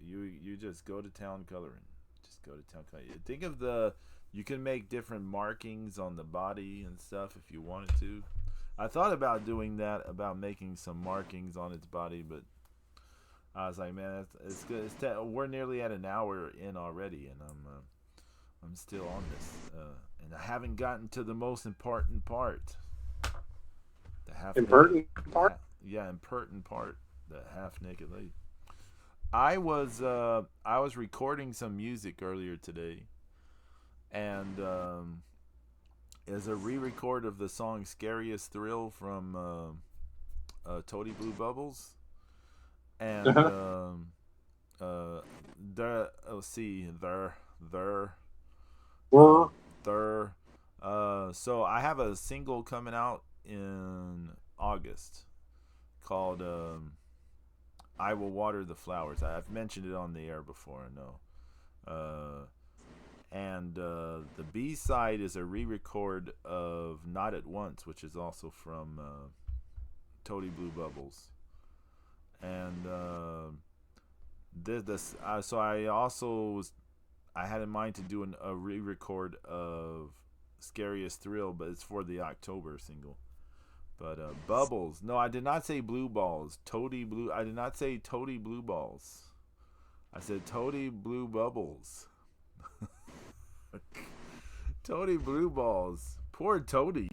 you just go to town coloring. Just go to town coloring. Think of the. You can make different markings on the body and stuff if you wanted to. I thought about doing that, about making some markings on its body, but I was like, man, it's good. We're nearly at an hour in already, and I'm still on this, and I haven't gotten to the most important part, the half naked, Impertinent part. yeah, important part, the half naked lady. I was recording some music earlier today, and as a re-record of the song "Scariest Thrill" from Toady Blue Bubbles, and Uh-huh. there. Let's see, there, Were there. So I have a single coming out in August called "I Will Water the Flowers." I've mentioned it on the air before. I know. And the B side is a re-record of "Not at Once," which is also from Toady Blue Bubbles. And so I also I had in mind to do a re-record of "Scariest Thrill," but it's for the October single. But Bubbles, no, I did not say blue balls. Toady blue. I did not say Toady blue balls. I said Toady blue bubbles. Toady blue balls. Poor Toady.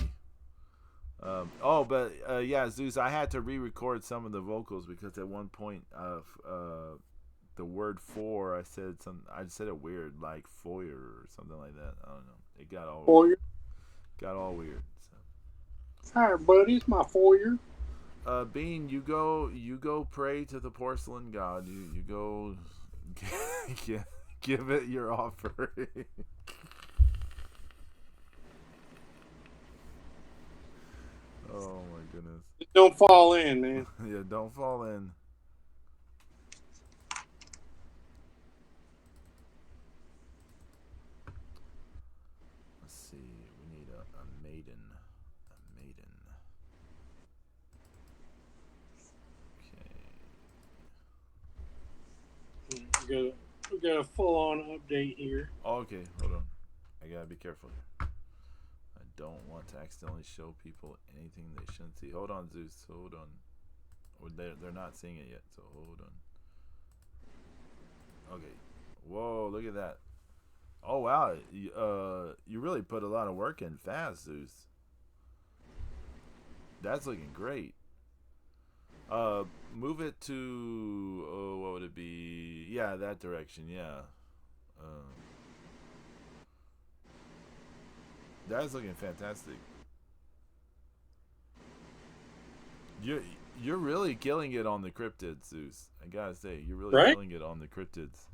But yeah, Zeus, I had to re-record some of the vocals because at one point, the word "for" I said it weird, like "foyer" or something like that. I don't know. It foyer? got all weird. So. Hi, buddy. It's my foyer. Bean, you go pray to the porcelain god. You go, give it your offering. Oh my goodness. Don't fall in, man. Yeah, don't fall in. Let's see. We need a maiden. A maiden. Okay. We got a full on update here. Okay, hold on. I gotta be careful here. I don't want to accidentally show people anything they shouldn't see. Hold on, Zeus. Hold on. Or they're not seeing it yet, so hold on. Okay. Whoa, look at that. Oh wow, you really put a lot of work in fast, Zeus. That's looking great. Uh, move it to what would it be? Yeah, that direction. Yeah. Uh, that's looking fantastic. You you're really killing it on the cryptids, Zeus. I gotta say, you're really Right? killing it on the cryptids.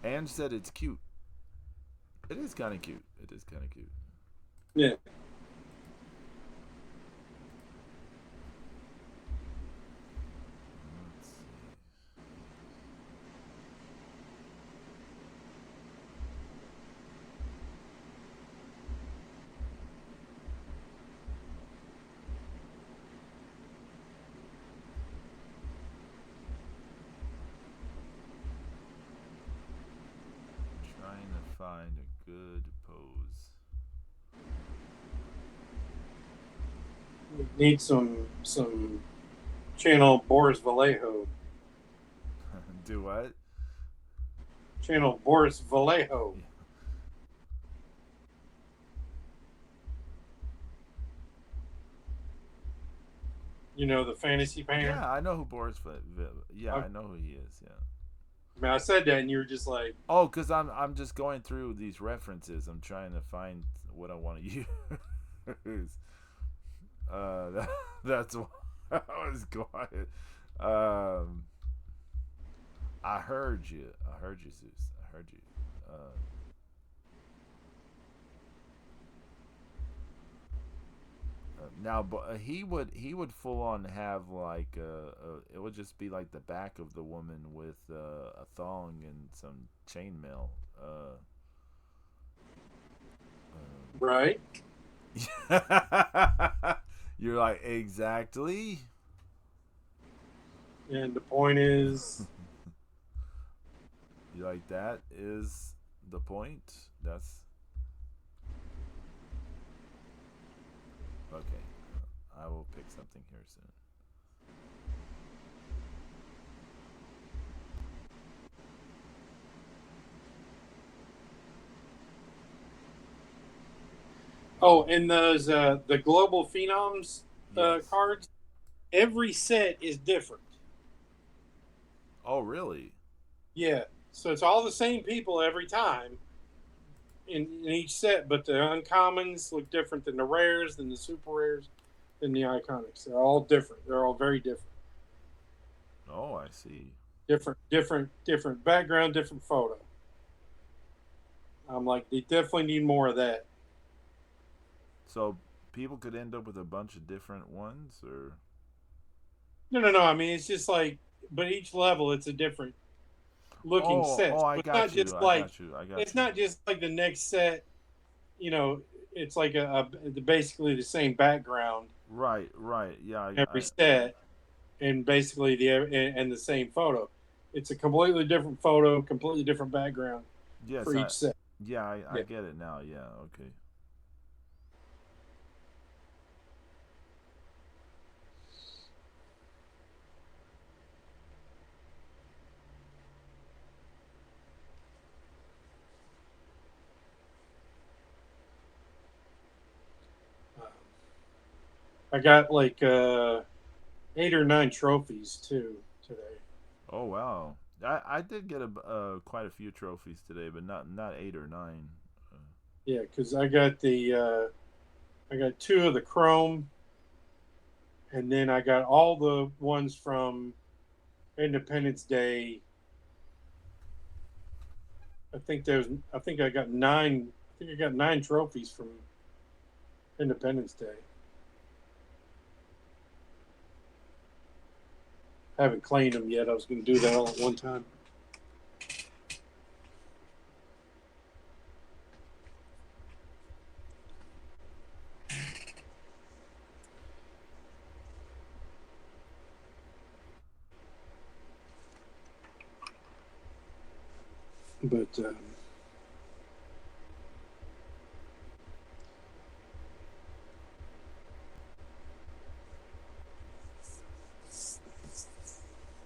Ange said it's cute. It is kind of cute. It is kind of cute. Yeah. Let's see. Trying to find a good pose. We need some channel Boris Vallejo. Do what? Channel Boris Vallejo. Yeah. You know, the fantasy painter. Yeah, I know who Boris. Yeah, I, I know who he is. Yeah. I mean, I said that, and you were just like, Oh, cause I'm just going through these references. I'm trying to find what I want to use. That, that's why I was quiet. Um, I heard you. I heard you, Zeus. I heard you. Uh, now, but he would full on have like it would just be like the back of the woman with a thong and some chainmail. right? You're like exactly. And the point is, You like that is the point. That's okay. I will pick something here soon. oh, and those the global phenoms Yes. cards. Every set is different. Oh, really? Yeah, so it's all the same people every time in each set, but the uncommons look different than the rares, than the super rares, than the iconics. They're all different. They're all very different. Oh, I see. Different background, different photo. I'm like, they definitely need more of that. So people could end up with a bunch of different ones, or No, no, no. I mean, it's just like, but each level, it's a different looking oh, set. I So it's not got you. just I like, got you. I got it's you. not just like the next set. You know, it's like basically the same background Right, right. Yeah, every set, and basically and the same photo. It's a completely different photo, completely different background yes, for each set. yeah, I Yeah. get it now. Yeah, okay. Um, I got like 8 or 9 trophies too today. Oh wow, I did get a quite a few trophies today, but not 8 or 9. Uh, Yeah, because I got 2 of the chrome, and then I got all the ones from Independence Day. I think I got 9. I think I got 9 trophies from Independence Day. I haven't claimed them yet. I was going to do that all at one time.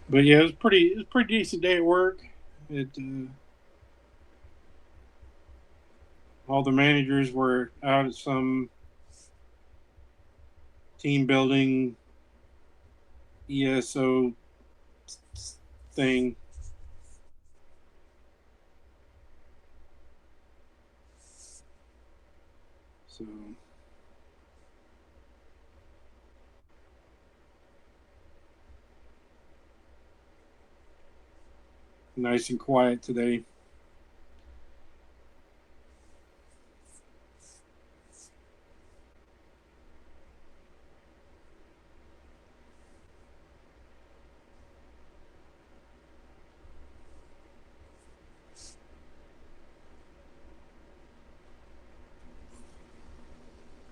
But yeah, it was pretty decent day at work. It all the managers were out at some team building ESO thing. So nice and quiet today.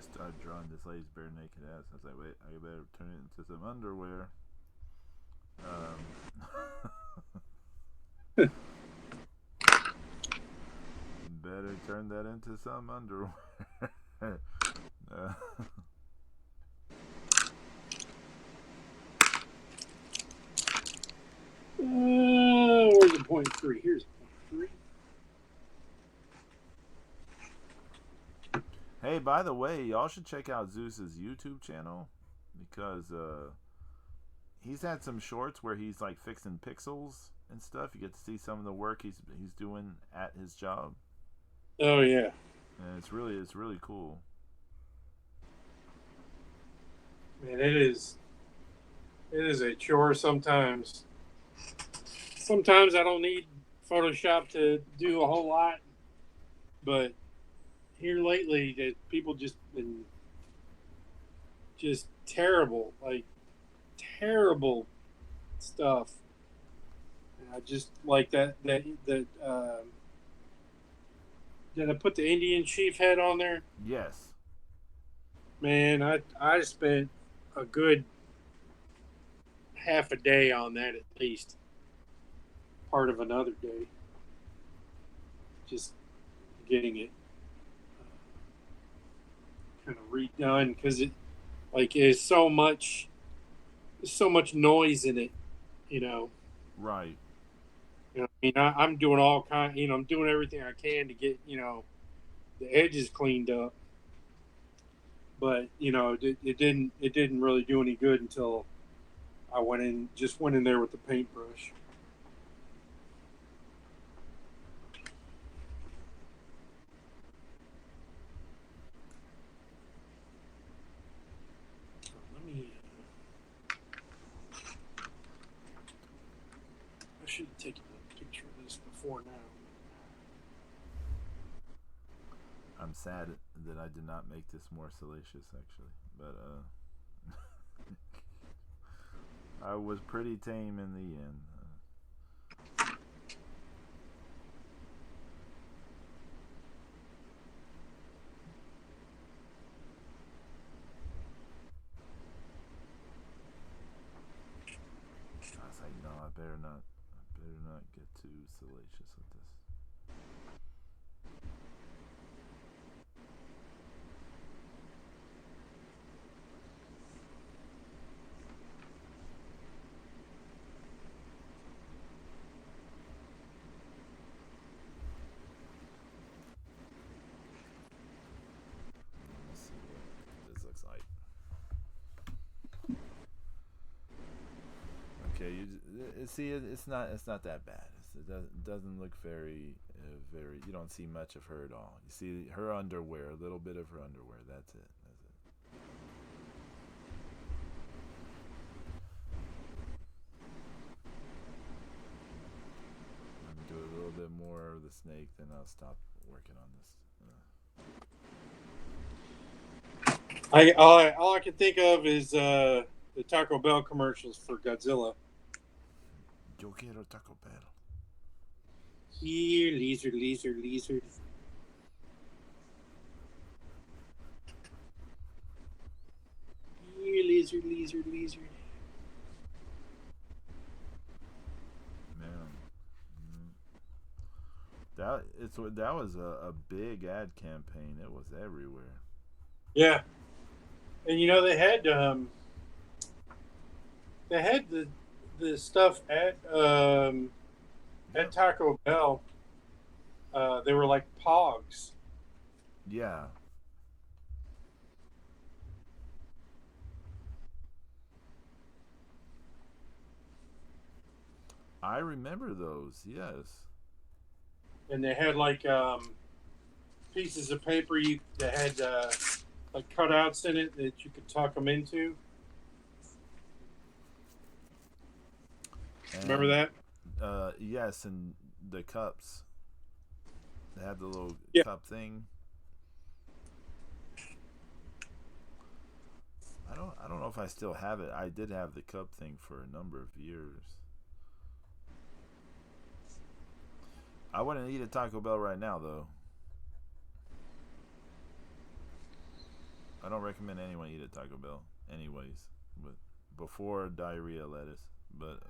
Started drawing this lady's bare naked ass. I was like, wait, I better turn it into some underwear. Better turn that into some underwear. uh, Where's the point three? Here's point three. hey, by the way, y'all should check out Zeus's YouTube channel because he's had some shorts where he's like fixing pixels and stuff. You get to see some of the work he's doing at his job. Oh yeah, And it's really cool. man, it is. It is a chore sometimes. Sometimes I don't need Photoshop to do a whole lot, but here lately, that people just been just terrible, like terrible stuff. And I just like that did I put the Indian chief head on there? Yes. Man, I spent a good half a day on that at least. Part of another day, just getting it kind of redone because it like is so much noise in it, you know. Right. You know, I mean, I'm doing all kind, you know, I'm doing everything I can to get, you know, the edges cleaned up, but you know, it didn't really do any good until I went in there with the paintbrush. Let me. I should have taken a picture of this before now. I'm sad that I did not make this more salacious, actually, but I was pretty tame in the end. I was like, no, I better not. I better not get too salacious with this. Let's see what this looks like. Okay, see, it's not that bad. It doesn't look very. You don't see much of her at all. You see her underwear, a little bit of her underwear. That's it. That's it. I'm gonna do a little bit more of the snake, then I'll stop working on this. All I can think of is the Taco Bell commercials for Godzilla. Yo quiero Taco Bell. Here, lizard, lizard, lizard. Here, lizard, lizard, lizard. Man, that was a big ad campaign. It was everywhere. Yeah, and you know they had the stuff at Yep. Taco Bell. They were like Pogs. Yeah, I remember those. Yes. And they had like pieces of paper that had like cutouts in it that you could tuck them into. Remember And that? yes, and the cups. They had the little Yeah. cup thing. I don't know if I still have it. I did have the cup thing for a number of years. I wouldn't eat a Taco Bell right now though. I don't recommend anyone eat a Taco Bell anyways. But before diarrhea lettuce. But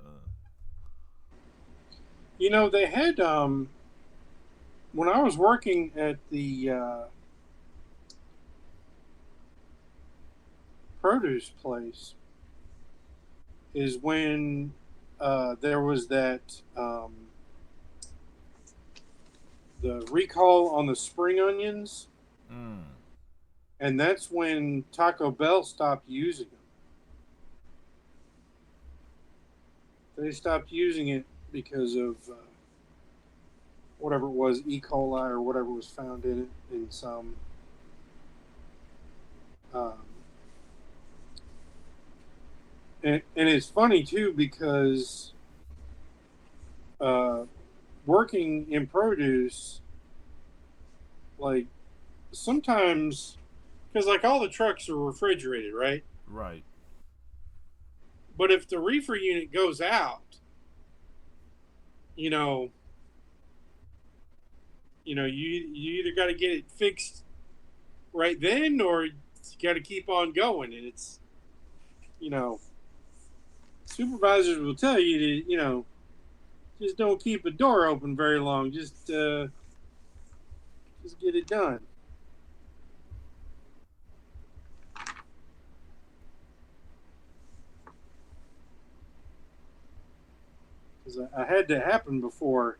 You know, they had when I was working at the produce place is when there was that the recall on the spring onions, mm, and that's when Taco Bell stopped using them. They stopped using it because of whatever it was, E. coli or whatever was found in it in some. Um, and it's funny too because uh, working in produce, like sometimes, because like all the trucks are refrigerated, right? right. But if the reefer unit goes out, you know, you either got to get it fixed right then, or you got to keep on going. And it's, you know, supervisors will tell you to, just don't keep a door open very long. Just get it done. Because I had to happen before.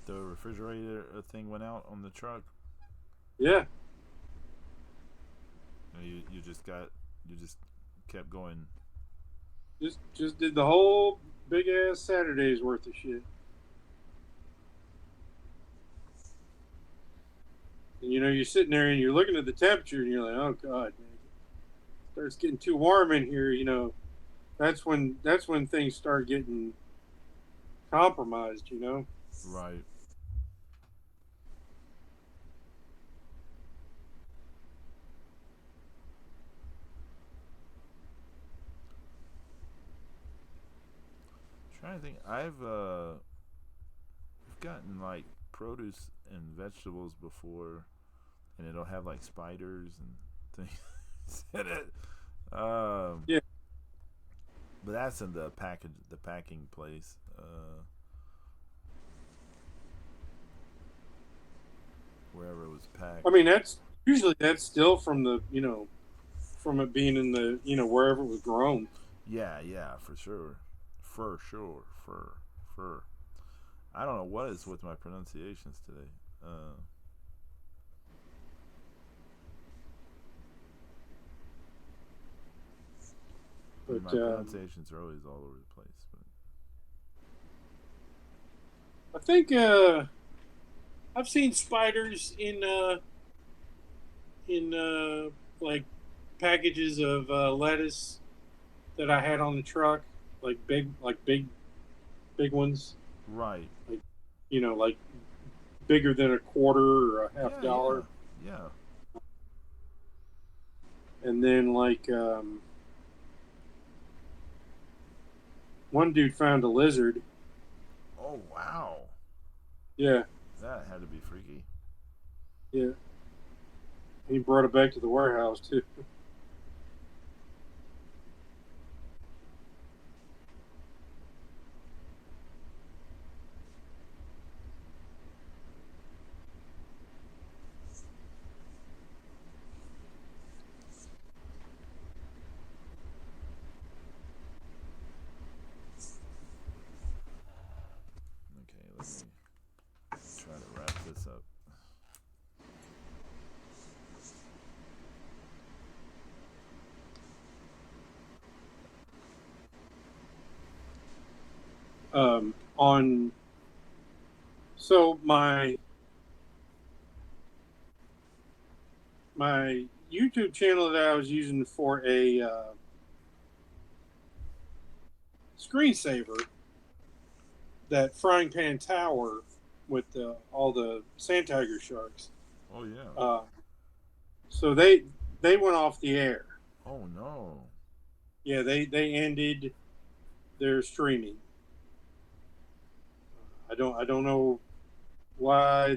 The refrigerator thing went out on the truck. Yeah, You just kept going. just did the whole big ass Saturday's worth of shit. And you're sitting there and you're looking at the temperature and you're like, oh god, man, it starts getting too warm in here. That's when things start getting compromised. Right. Trying to think. I've gotten like produce and vegetables before, and it'll have like spiders and things in it. Um, Yeah, but that's in the packing place. Wherever it was I packed. mean that's still from the from it being in the wherever it was grown. Yeah, yeah, for sure, for sure, for. I don't know what is with my pronunciations today. Uh, But my pronunciations are always all over the place. But I think I've seen spiders in like packages of lettuce that I had on the truck, big ones, right. like like bigger than a quarter or a half Yeah, yeah, dollar. yeah. And then like one dude found a lizard. Oh wow, Yeah, that had to be freaky. yeah. He brought it back to the warehouse too. Okay, let me try to wrap this up. On so my YouTube channel that I was using for a screensaver, that frying pan tower with all the sand tiger sharks. Oh yeah. Uh, so they went off the air. Oh no. Yeah, they ended their streaming. I don't know why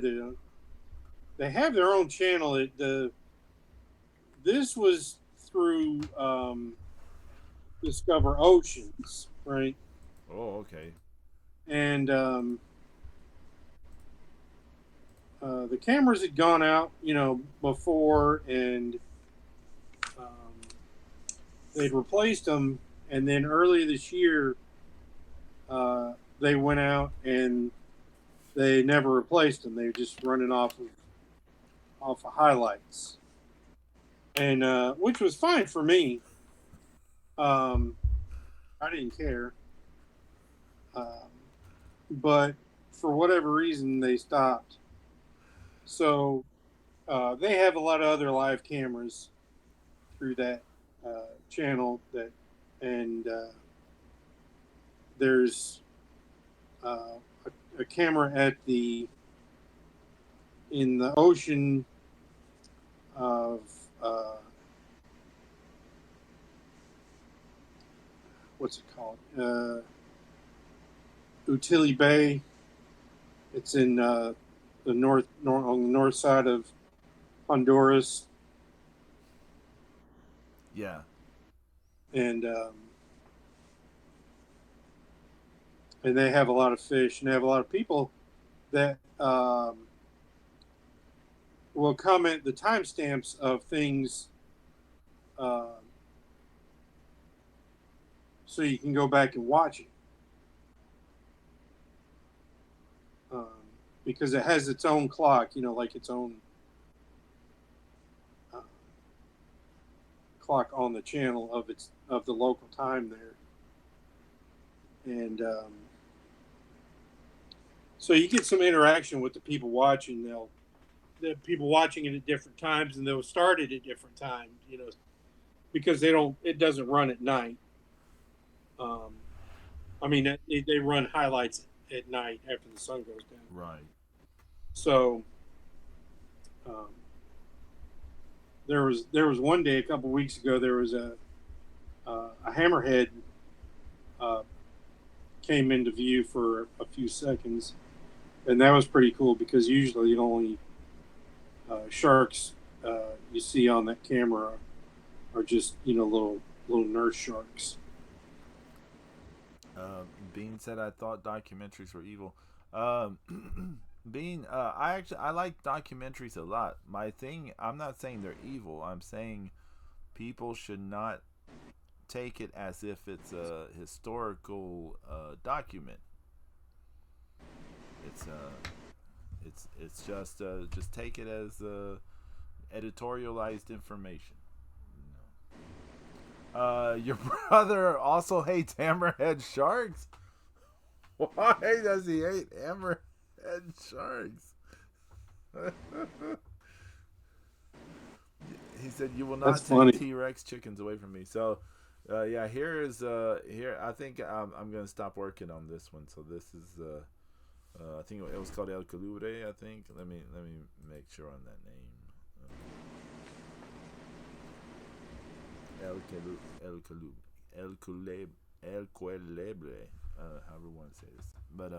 they have their own channel. This was through Discover Oceans, right? Oh okay. And the cameras had gone out, before, and um, they'd replaced them. And then early this year, they went out and they never replaced them. They were just running off of highlights, and which was fine for me. Um, I didn't care, um, but for whatever reason, they stopped. So they have a lot of other live cameras through that channel and there's a camera in the ocean of what's it called? Utili Bay. It's in the on the north side of Honduras, Yeah. and they have a lot of fish, and they have a lot of people that will comment the timestamps of things, uh, so you can go back and watch it, um, because it has its own clock, like its own uh, clock on the channel of the local time there, and so you get some interaction with the people watching. The people watching it at different times, and they'll start it at different times, because it doesn't run at night. Um, I mean, they run highlights at night after the sun goes down. Right. So um, there was one day a couple weeks ago, there was a hammerhead uh, came into view for a few seconds, and that was pretty cool because usually the only sharks you see on that camera are just little nurse sharks. Bean said I thought documentaries were evil. Um, Bean, I like documentaries a lot. My thing, I'm not saying they're evil. I'm saying people should not take it as if it's a historical document. It's just take it as editorialized information. Your brother also hates hammerhead sharks. Why does he hate hammerhead sharks? He said, "You will That's not take funny. T Rex chickens away from me." So, yeah, here. I think I'm gonna stop working on this one. So this is I think it was called El Colubre. I think. Let me make sure on that name. El Celu El Celu El Culeb El Cuelebre. However one say this, but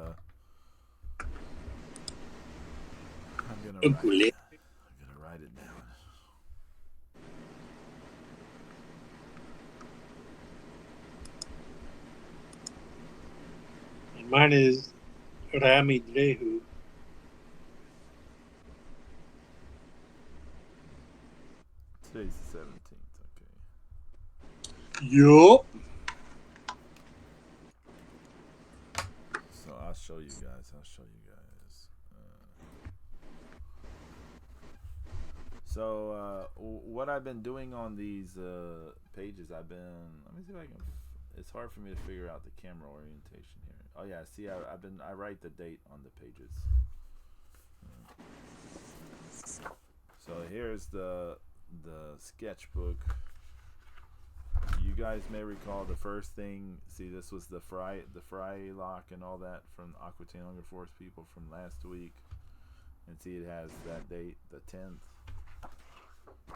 I'm gonna write it. I'm gonna write it down. And mine is Rami Drehu. Today's the 17th. Okay. Yup. So I'll show you guys. So what I've been doing on these pages, I've been. Let me see if I can It's hard for me to figure out the camera orientation here. Oh yeah, see, I write the date on the pages. So here's the sketchbook. You guys may recall the first thing. See, this was the fry lock and all that from Aquitaine Hunger Force people from last week. And see, it has that date, the 10th.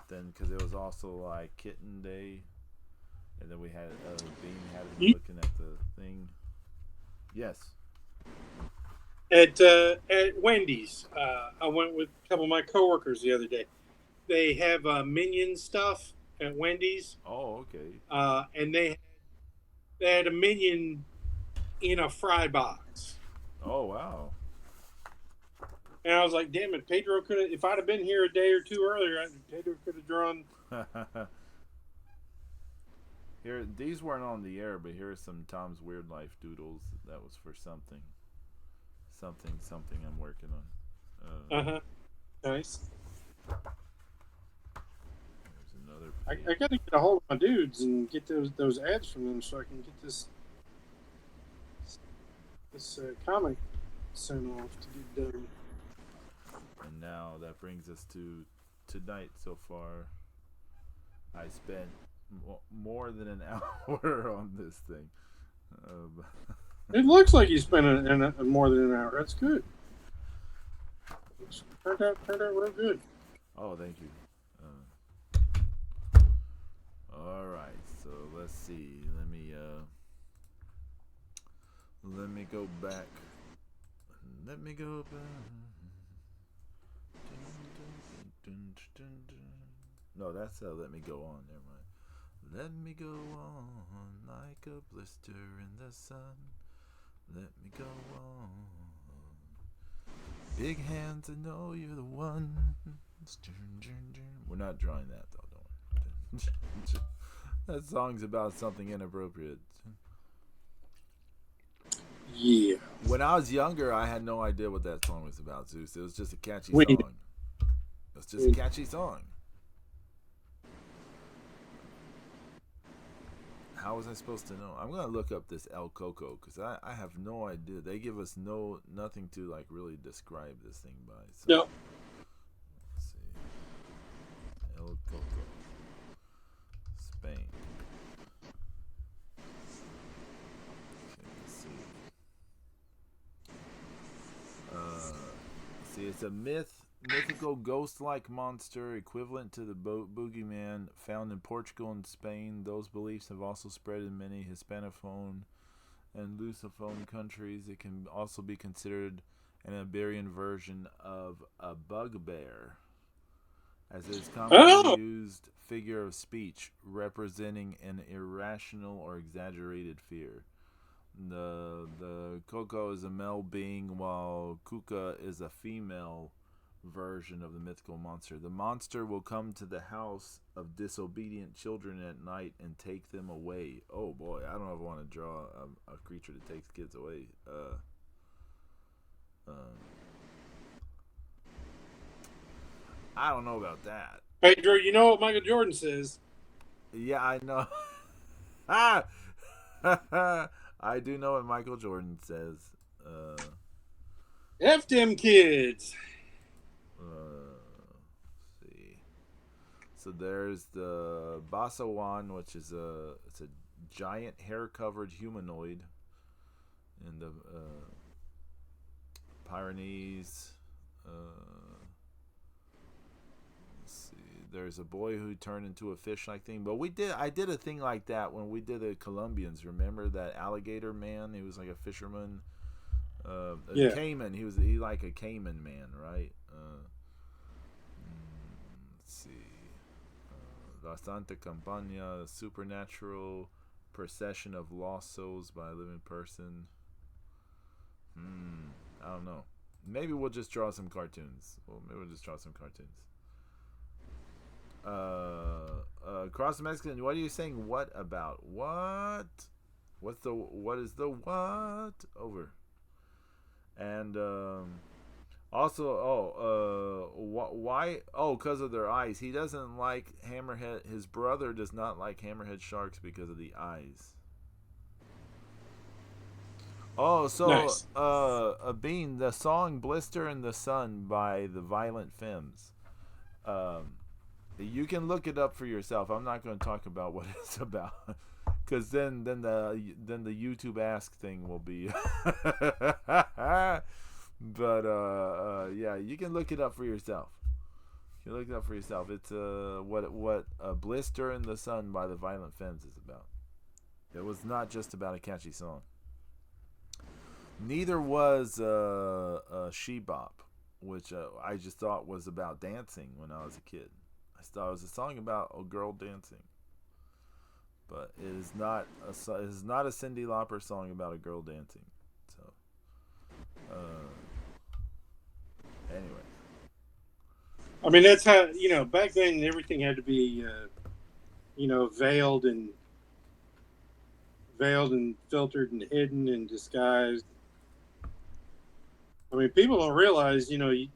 Then, because it was also like Kitten Day, and then we had Bean had him looking at the thing. Yes. At Wendy's, I went with a couple of my coworkers the other day. They have Minion stuff at Wendy's. Oh, okay. And they had a Minion in a fry box. Oh, wow. And I was like, damn it, Pedro could have, if I'd have been here a day or two earlier, Pedro could have drawn. Here, these weren't on the air, but here are some Tom's Weird Life doodles. That was for something I'm working on. Nice. There's another. I got to get a hold of my dudes and get those ads from them so I can get this comic sent off to get done. And now that brings us to tonight so far. I spent more than an hour on this thing. It looks like you spent more than an hour. That's good. It turned out real good. Oh, thank you. All right, so let's see. Let me go back. Let me go back. No, that's Let Me Go On. Never mind. Let me go on like a blister in the sun. Let me go on. Big hands, I know you're the one. We're not drawing that though, don't worry. That song's about something inappropriate. Yeah. When I was younger, I had no idea what that song was about, Zeus. It was just a catchy song. It was just a catchy song. How was I supposed to know? I'm gonna look up this El Coco because I have no idea. They give us nothing to like really describe this thing by. So, no. Let's see. El Coco, Spain. Okay, let's see. See, it's a mythical ghost-like monster equivalent to the boogeyman found in Portugal and Spain. Those beliefs have also spread in many Hispanophone and Lusophone countries. It can also be considered an Iberian version of a bugbear, as it is commonly used figure of speech representing an irrational or exaggerated fear. The Coco is a male being, while Kuka is a female version of the mythical monster. The monster will come to the house of disobedient children at night and take them away. Oh boy, I don't know if I want to draw a creature that takes kids away. I don't know about that. Pedro, you know what Michael Jordan says? Yeah, I know. Ah! I do know what Michael Jordan says. F them kids. Let's see. So there's the Basawan, which is it's a giant hair-covered humanoid in the Pyrenees. Let's see. There's a boy who turned into a fish-like thing. But I did a thing like that when we did the Colombians. Remember that alligator man? He was like a fisherman. Yeah. Cayman. He like a Cayman man, right? Let's see. La Santa Campagna, supernatural procession of lost souls by a living person. I don't know. Maybe we'll just draw some cartoons. Cross the Mexican. What are you saying? What about what? What is the what? Over. And also, why? Oh, because of their eyes. He doesn't like hammerhead. His brother does not like hammerhead sharks because of the eyes. Oh, so Nice. Bean, the song "Blister in the Sun" by the Violent Femmes. Um, you can look it up for yourself. I'm not going to talk about what it's about, because then the YouTube Ask thing will be. But yeah, you can look it up for yourself. You can look it up for yourself. It's what "Blister in the Sun" by the Violent Femmes is about. It was not just about a catchy song. Neither was She Bop, which I just thought was about dancing when I was a kid. I thought it was a song about a girl dancing, but it is not a Cyndi Lauper song about a girl dancing. So, anyway, I mean, that's how back then everything had to be veiled and filtered and hidden and disguised. I mean, people don't realize, uh,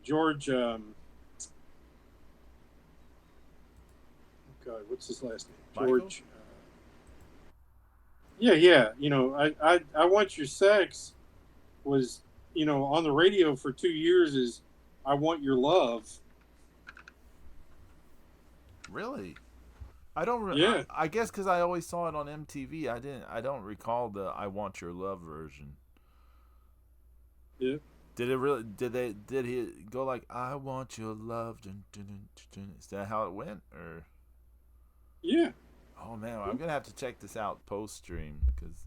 George. God, what's his last name? Michael. George. Yeah, yeah. I want your sex was on the radio for 2 years. Is I want your love. Really? I don't. Yeah, I guess because I always saw it on MTV. I didn't. I don't recall the "I Want Your Love" version. yeah, Did it really? Did they? Did he go like "I want your love"? Dun, dun, dun, dun, dun. Is that how it went? Or yeah. oh man, I'm gonna have to check this out post stream because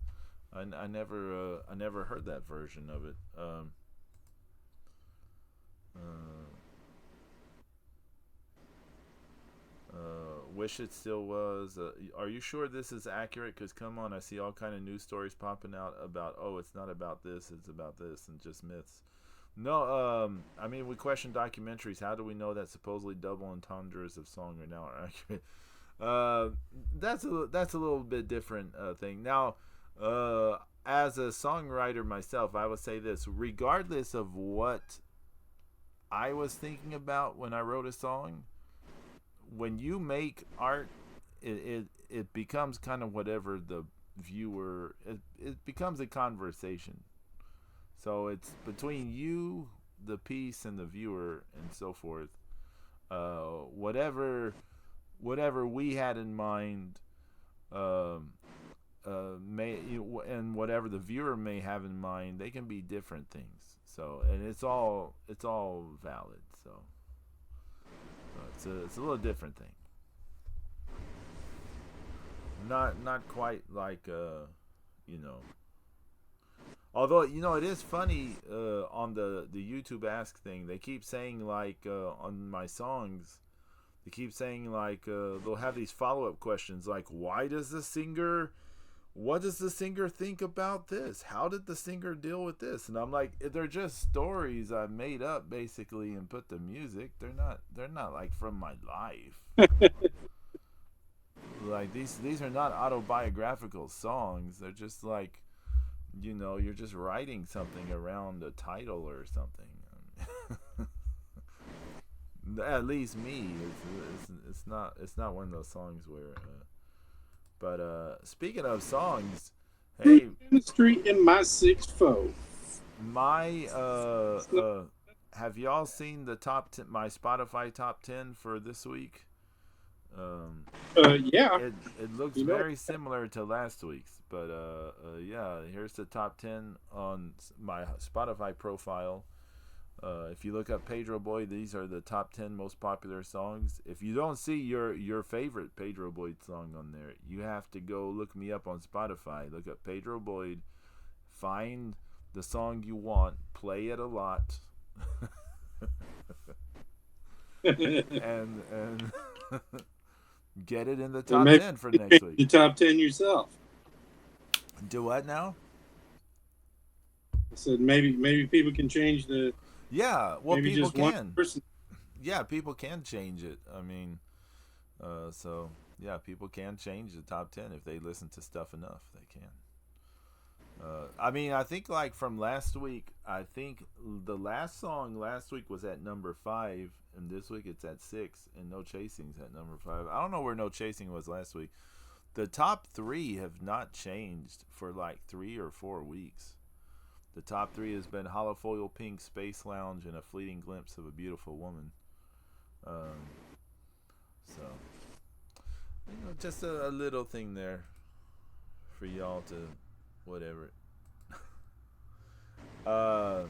I never heard that version of it. Uh, Wish it still was. Are you sure this is accurate? Because come on, I see all kind of news stories popping out about it's not about this, it's about this, and just myths. No, I mean we question documentaries. How do we know that supposedly double entendres of song are now accurate? Uh, that's a little bit different thing. Now, as a songwriter myself, I would say this: regardless of what I was thinking about when I wrote a song, when you make art, it becomes kind of whatever the viewer. It becomes a conversation. So it's between you, the piece, and the viewer, and so forth. Whatever we had in mind, um, may and whatever the viewer may have in mind, they can be different things. So and it's all valid. So it's a little different thing. Not quite like you know. Although it is funny on the YouTube Ask thing. They keep saying like on my songs, they keep saying like they'll have these follow up questions like why does the singer what does the singer think about this? How did the singer deal with this? And I'm like, they're just stories I made up basically and put to music. They're not like from my life. Like these are not autobiographical songs. They're just like you're just writing something around a title or something. At least me, it's not one of those songs where. But speaking of songs, hey, In the street in my six foe. my have y'all seen the my Spotify top 10 for this week? Um, Yeah, it looks you know. very similar to last week's, but yeah, here's the top 10 on my Spotify profile. If you look up Pedro Boyd, these are the top 10 most popular songs. If you don't see your favorite Pedro Boyd song on there, you have to go look me up on Spotify. Look up Pedro Boyd, find the song you want, play it a lot, and get it in the And top maybe 10 for you next change week. the top 10 yourself. Do what now? I said maybe people can change Yeah, well, maybe people just one can. person. Yeah, people can change it. I mean, so yeah, people can change the top 10 if they listen to stuff enough. They can. I mean, I think like from last week, I think the last song last week was at number 5, and this week it's at 6, and No Chasing's at number 5. I don't know where No Chasing was last week. The top three have not changed for like 3 or 4 weeks. The top three has been Holofoil Pink, Space Lounge, and A Fleeting Glimpse of a Beautiful Woman. Um, so, just a little thing there for y'all to whatever. Uh,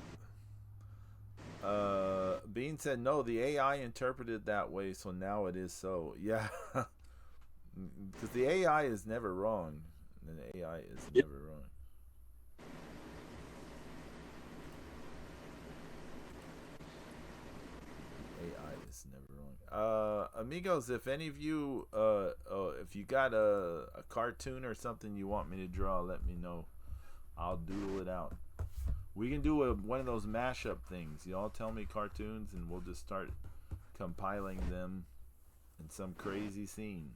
Bean said no. The AI interpreted that way, so now it is so. Yeah, because the AI is never wrong. The AI is Yep. never wrong. AI is never wrong. Amigos, if any of you, if you got a cartoon or something you want me to draw, let me know. I'll doodle it out. We can do one of those mashup things. Y'all tell me cartoons, and we'll just start compiling them in some crazy scene.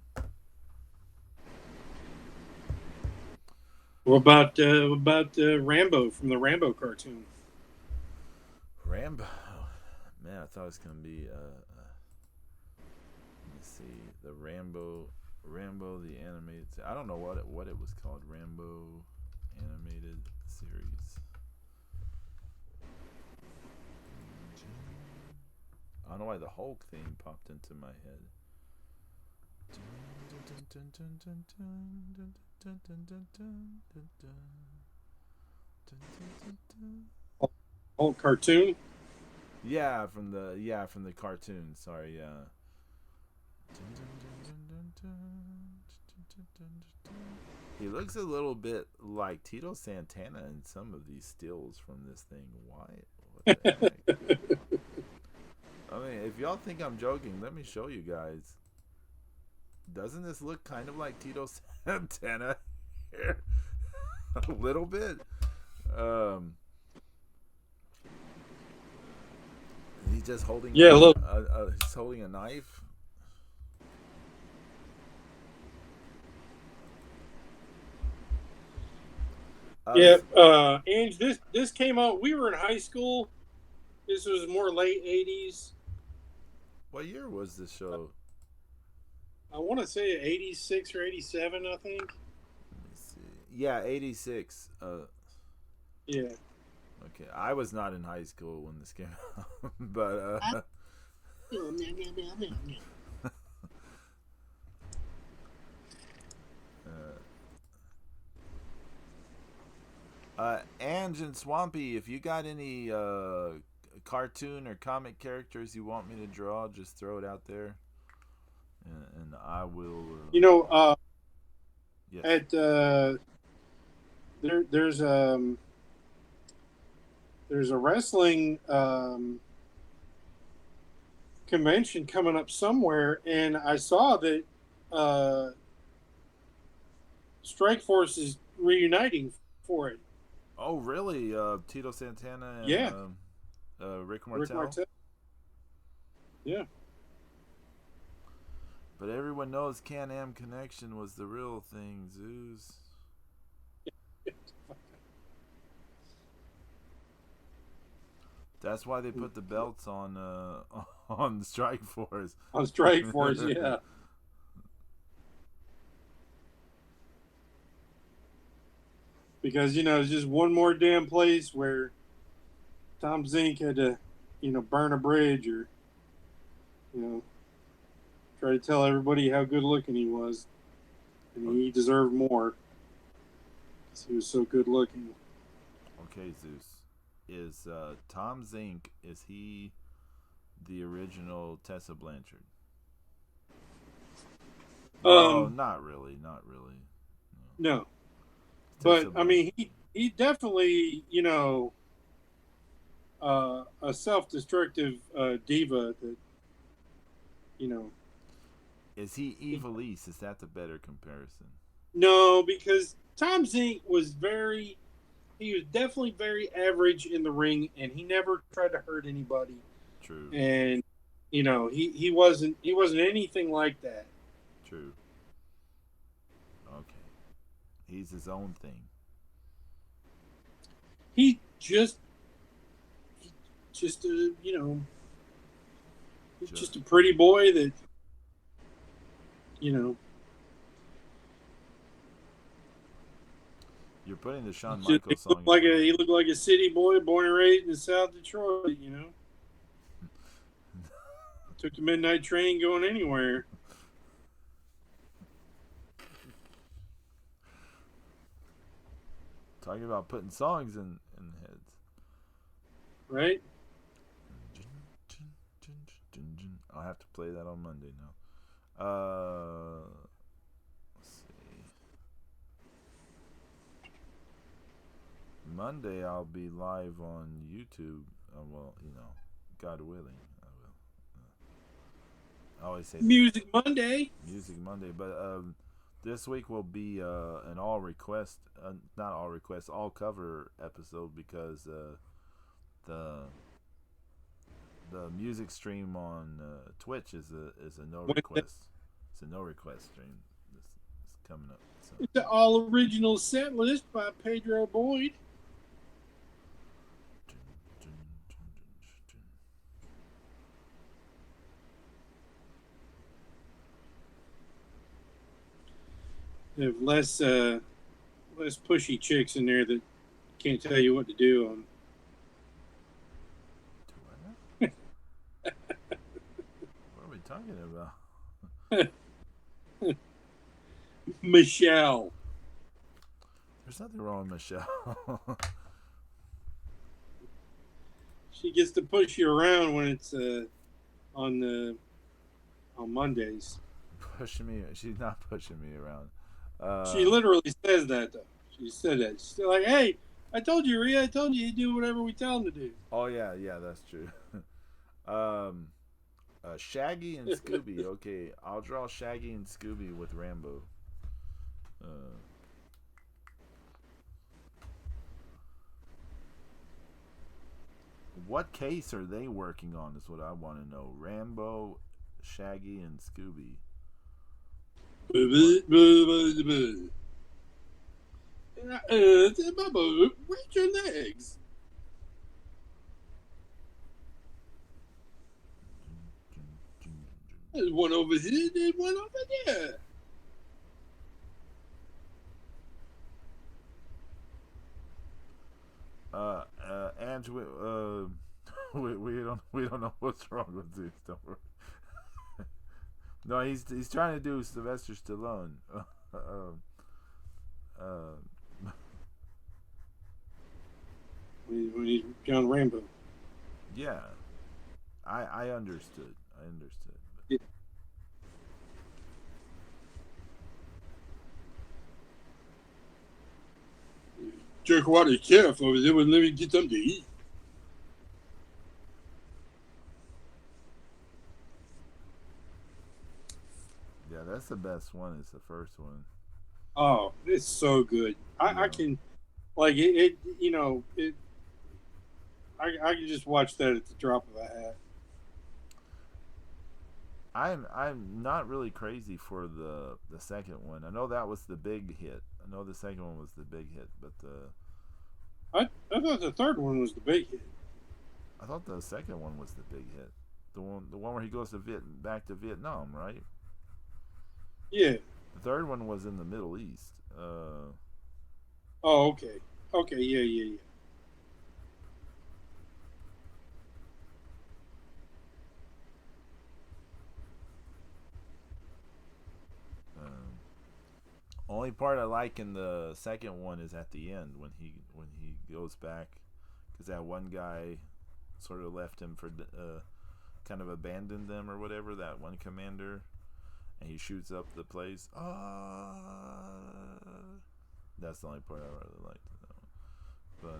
What about Rambo from the Rambo cartoon? Rambo, man, I thought it was gonna be. Let me see, the Rambo the animated. I don't know what it was called. Rambo animated series. I don't know why the Hulk theme popped into my head. Whole cartoon. Yeah, from the cartoon. Sorry, yeah. He looks a little bit like Tito Santana in some of these stills from this thing. Why? What the heck? I mean, if y'all think I'm joking, let me show you guys. Doesn't this look kind of like Tito Santana here? A little bit. Um, he's just holding Yeah, look. he's holding a knife. Yeah, Ange, this came out. We were in high school. This was more late '80s. What year was this show? I want to say '86 or '87. I think. Let me see. Yeah, 86. Yeah. Okay, I was not in high school when this came out, but Ange and Swampy, if you got any cartoon or comic characters you want me to draw, just throw it out there, and I will. You know, Yes. at there's a wrestling convention coming up somewhere, and I saw that uh, Strike Force is reuniting for it. Oh, really? Tito Santana and Yeah, Rick Rick Martel. Martel. Yeah. But everyone knows Can-Am Connection was the real thing, Zeus. That's why they put the belts on on Strike Force. On Strike Force, yeah. Because it's just one more damn place where Tom Zink had to, burn a bridge or you know try to tell everybody how good looking he was, and he deserved more because he was so good looking. Okay, Zeus. Is Tom Zink, is he the original Tessa Blanchard? Well, Um, not really, not really. no, No. but Tessa I Blanchard. mean, he definitely, a self-destructive diva that you know Is he he, Evilise? Is that the better comparison? no, because Tom Zink was he was definitely very average in the ring, and he never tried to hurt anybody. True, And he wasn't anything like that. true. Okay. He's his own thing. He just a he's just a Just, pretty boy that you know You're putting the Shawn He Michaels looked song. like a city boy, born and raised in South Detroit. Took the midnight train going anywhere. Talking about putting songs in heads. Right? I'll have to play that on Monday now. Let's see. Monday I'll be live on YouTube. Well, God willing, I will. I always say Music Monday. Music Monday, but this week will be an all request, not all request, all cover episode because the music stream on Twitch is a no request. It's a no request stream. It's coming up. So. It's the all original set list by Pedro Boyd. They have less pushy chicks in there that can't tell you what to do on. What are we talking about? Michelle. There's nothing wrong with Michelle. She gets to push you around when it's on Mondays. Pushing me? She's not pushing me around. She literally says that though. She said that. She's like, "Hey, I told you, Rhea. I told you do whatever we tell him to do." Oh yeah, that's true. Shaggy and Scooby. Okay, I'll draw Shaggy and Scooby with Rambo. What case are they working on? Is what I want to know. Rambo, Shaggy, and Scooby. Reach your legs. There's one over here, there's one over there. And we don't know what's wrong with this. Don't worry. No, he's trying to do Sylvester Stallone. When he's John Rambo. Yeah, I understood. Yeah. Jerk water calf over there wouldn't let me get something to eat. Yeah, that's the best one. It's the first one. Oh, it's so good. I can, like it. I can just watch that at the drop of a hat. I'm not really crazy for the second one. I know that was the big hit. I know the second one was the big hit, but I thought the third one was the big hit. I thought the second one was the big hit. The one where he goes to back to Vietnam, right? Yeah. The third one was in the Middle East. Oh, okay. Okay, yeah. Only part I like in the second one is at the end when he goes back, because that one guy sort of left him for kind of abandoned them or whatever, that one commander, and he shoots up the place. That's the only part I really liked. But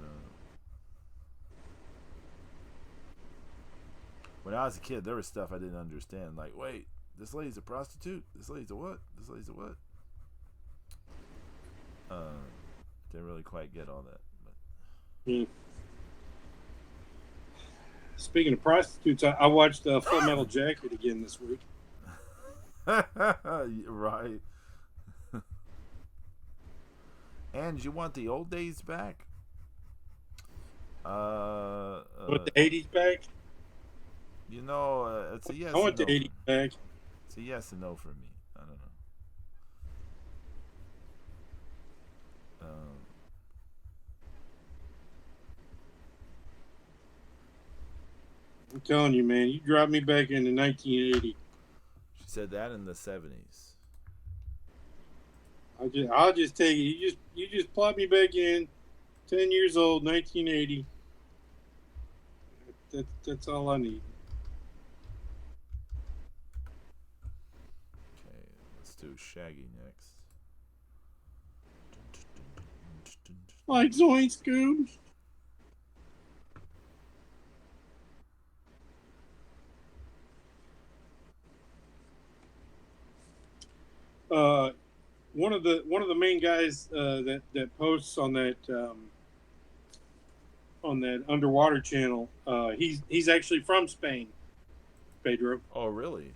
when I was a kid, there was stuff I didn't understand. Like, wait, this lady's a prostitute? This lady's a what? This lady's a what? Didn't really quite get all that. But. Speaking of prostitutes, I watched Full Metal Jacket again this week. Right. And you want the old days back? Want the 80s back? It's a yes. I want the 80s back. It's a yes and no for me. I don't know. I'm telling you, man, you dropped me back into 1980. She said that in the 70s. I'll just take it. You just plop me back in, 10 years old, 1980. That's all I need. Okay, let's do Shaggy next. Like Zoink Scoob. Uh, one of the main guys that posts on that underwater channel. He's actually from Spain, Pedro. Oh, really?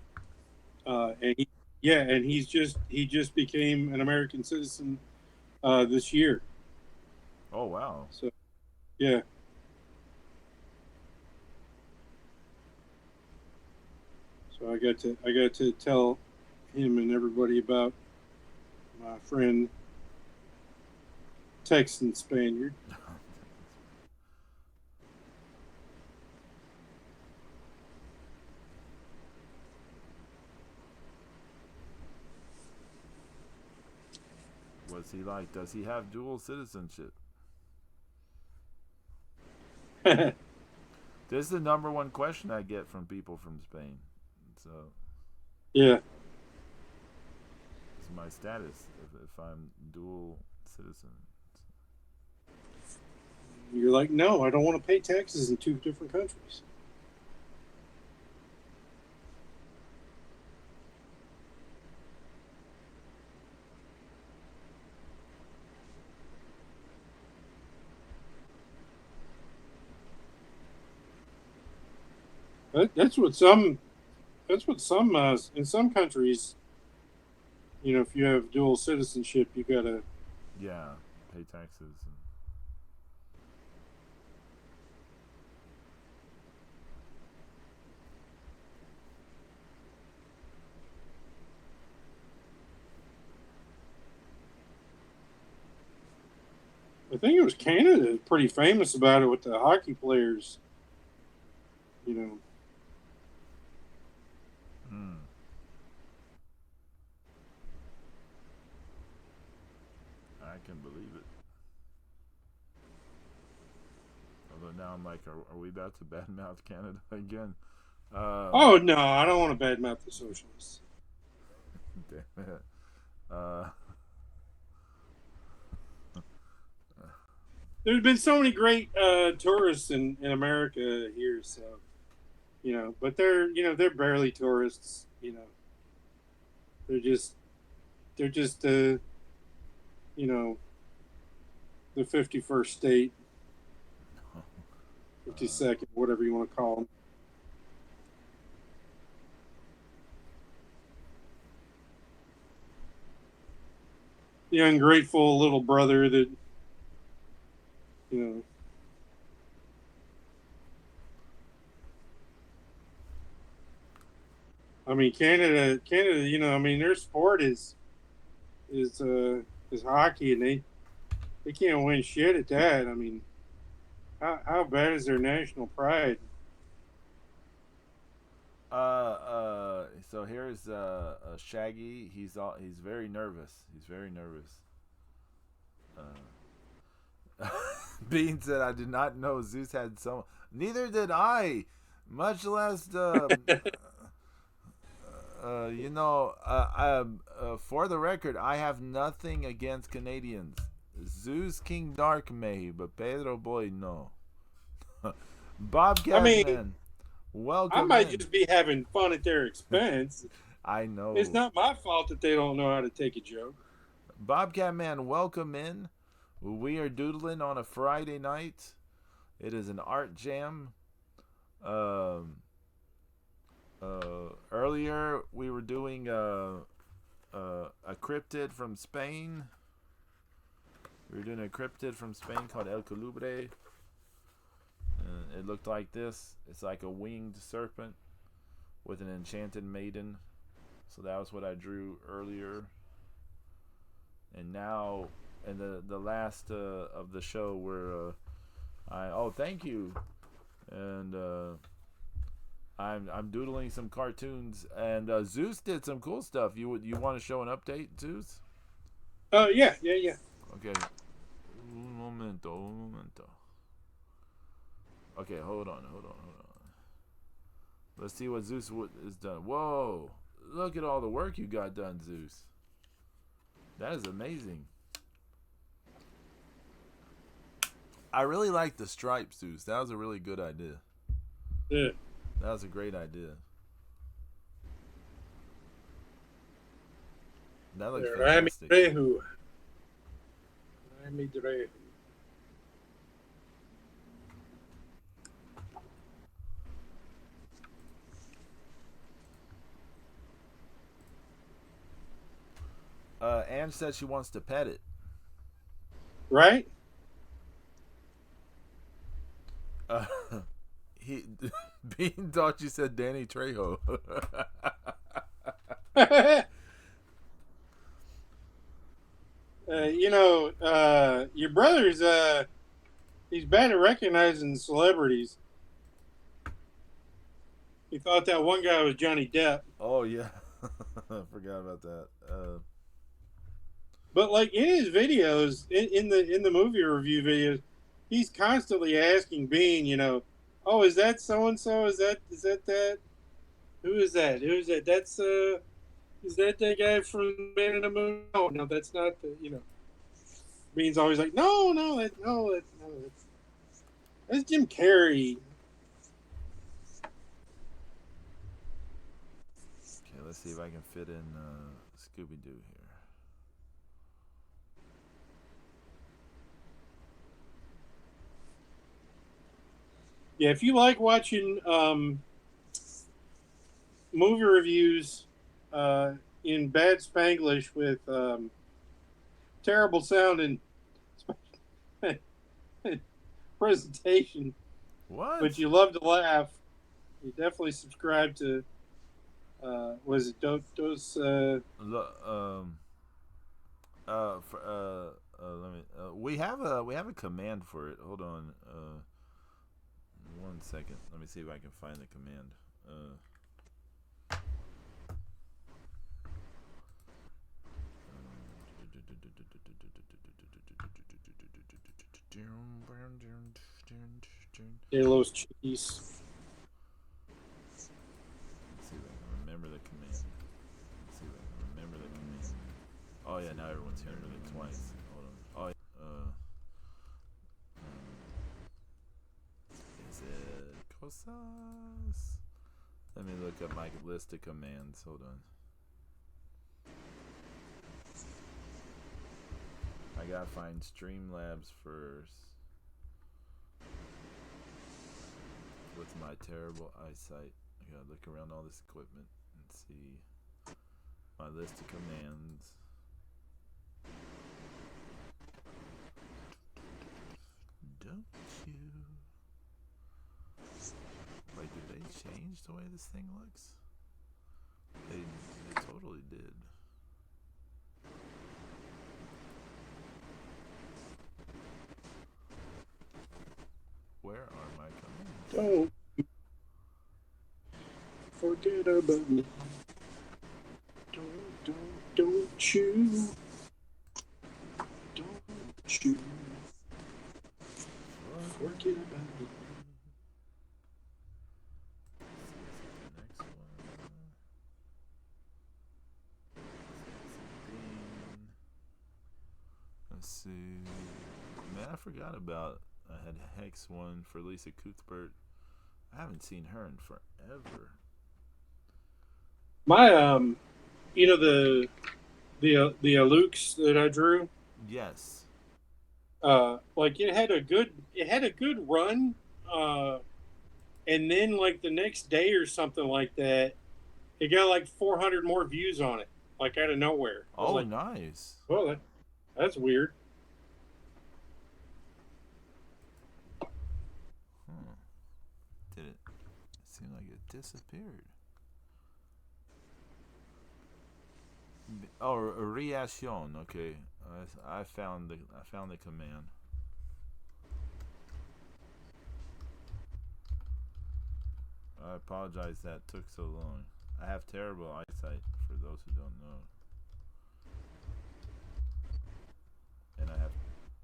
And yeah, and he just became an American citizen this year. Oh, wow. So yeah, so I got to tell him and everybody about my friend Texan Spaniard. What's he like? Does he have dual citizenship? This is the number one question I get from people from Spain. So, Yeah, it's my status if I'm dual citizen. you're like, no, I don't want to pay taxes in two different countries. That's what some. That's what some in some countries. If you have dual citizenship, you gotta. Yeah, pay taxes. I think it was Canada pretty famous about it with the hockey players. You know, Hmm. I can believe it. Although now I'm like, are we about to badmouth Canada again? oh no, I don't want to badmouth the socialists. Damn it. Uh, There's been so many great tourists in America here, so but they're barely tourists. They're just they're just you know the 51st state, uh, 52nd, whatever you want to call them. The ungrateful little brother that you know. I mean, Canada. I mean, their sport is uh, is hockey, and they can't win shit at that. I mean, how bad is their national pride? so here's Shaggy. He's very nervous. He's very nervous. Bean said, "I did not know Zeus had so. Neither did I. Much less for the record, I have nothing against Canadians. Zeus King Dark may, but Pedro Boy no. I Bobcat mean, Man, I welcome might in. just be having fun at their expense. I It's know. not my fault that they don't know how to take a joke. Bobcat Man, welcome in. We are doodling on a Friday night. It is an art jam. Um, Earlier we were doing a cryptid from Spain. We were doing a cryptid from Spain called El Colubre. It looked like this. It's like a winged serpent with an enchanted maiden. So that was what I drew earlier. And now, in the last of the show, where thank you, and I'm doodling some cartoons, and Zeus did some cool stuff. You want to show an update, Zeus? Yeah. Okay. Un momento, un momento. Okay, hold on. Let's see what Zeus is done. Whoa! Look at all the work you got done, Zeus. That is amazing. I really like the stripes, Zeus. That was a really good idea. Yeah. That was a great idea. That looks fantastic. Rami Drehu. Anne said she wants to pet it. Right? Uh, he Bean thought you said Danny Trejo. Your brother's he's bad at recognizing celebrities. He thought that one guy was Johnny Depp. Oh yeah, I forgot about that. But like in his videos, in the movie review videos, he's constantly asking Bean, oh, is that so and so? Is that? Who is that? Who is that? That's is that guy from Man in the Moon? No, that's not the. Bean's always like, that's Jim Carrey. Okay, let's see if I can fit in Scooby Doo here. Yeah, if you like watching movie reviews in bad Spanglish with terrible sound and presentation, What? but you love to laugh, you definitely subscribe to. Was it those? Let me. We have a command for it. Hold on. 1 second. Let me see if I can find the command. De los Chiquis. Let's see if I can remember the command. Oh yeah, now everyone's hearing it twice. Hold on. Oh yeah. Is it cosas? Let me look up my list of commands. Hold on. I gotta find Streamlabs first. With my terrible eyesight, I gotta look around all this equipment and see my list of commands. Don't you? Like, did they change the way this thing looks? They totally did. Where are my commands? Don't forget about me. Don't you? Don't you forget about me. Let's see. Man, I forgot about. I had Hex one for Lisa Cuthbert. I haven't seen her in forever. My the Alukes that I drew. Yes. Like it had a good run, and then like the next day or something like that, it got like 400 more views on it, like out of nowhere. Oh, like, nice. well, that's weird. Did it seem like it disappeared? Oh, reaction. Okay, I found the command. I apologize that took so long. I have terrible eyesight, for those who don't know, and I have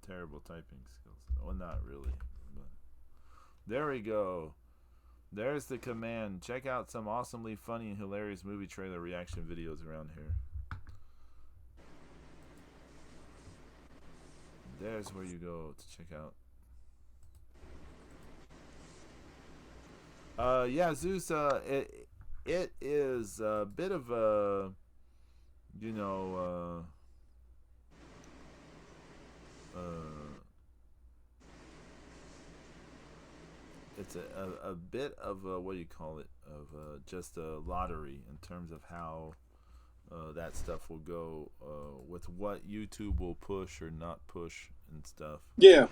terrible typing skills. Well, not really, but there we go. There's the command. Check out some awesomely funny and hilarious movie trailer reaction videos around here. There's where you go to check out. Yeah, Zeus. It is a bit of a, you know, it's a bit of a, what do you call it, of just a lottery in terms of how that stuff will go with what YouTube will push or not push and stuff. Yeah,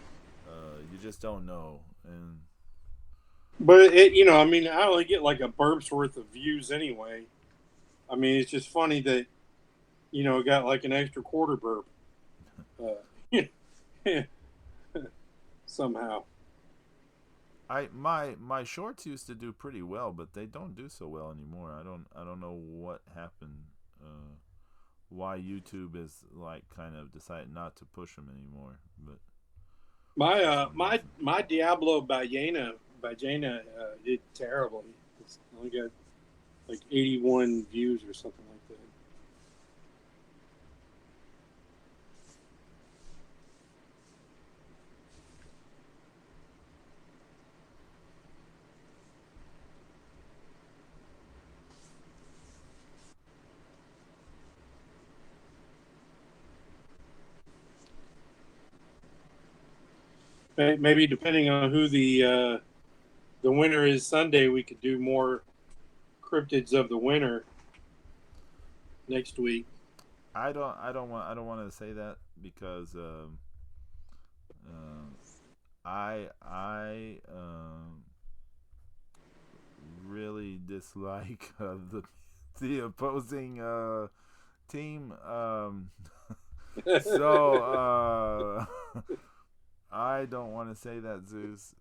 You just don't know. And but I mean, I only get like a burp's worth of views anyway. I mean, it's just funny that it got like an extra quarter burp somehow. my shorts used to do pretty well, but they don't do so well anymore. I don't know what happened. Why YouTube is like kind of decided not to push them anymore, but My for some reason. my Diablo Bajena did terribly. It's only got like 81 views or something like that. Maybe depending on who the winner is Sunday, we could do more cryptids of the winter next week. I don't want to say that because I really dislike the opposing team. So I don't want to say that, Zeus.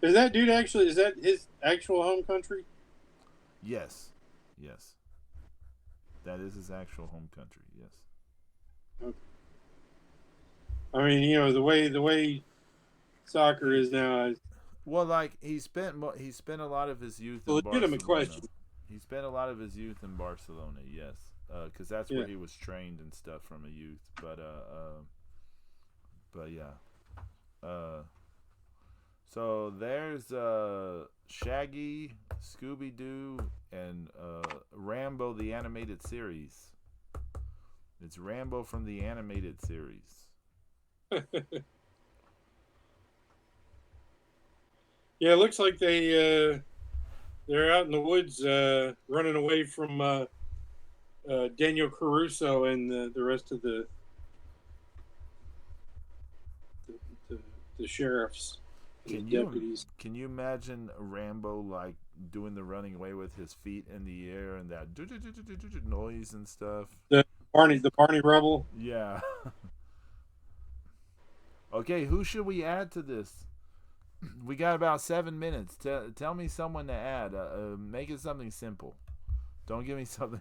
Is that dude actually? Is that his actual home country? Yes, yes, that is his actual home country. Yes. Okay. I mean, the way soccer is now, it's Well, like he spent a lot of his youth a in legitimate Barcelona. question. He spent a lot of his youth in Barcelona. Yes, because that's Yeah. where he was trained and stuff from a youth. But yeah. Uh, so there's Shaggy, Scooby Doo, and Rambo the animated series. It's Rambo from the animated series. Yeah, it looks like they're out in the woods running away from Daniel Caruso and the rest of the, the, the sheriffs and the Can you deputies. can you imagine Rambo like doing the running away with his feet in the air and that noise and stuff? The the Barney Rubble. Yeah. Okay, who should we add to this? We got about 7 minutes. Tell me someone to add. Make it something simple. Don't give me something.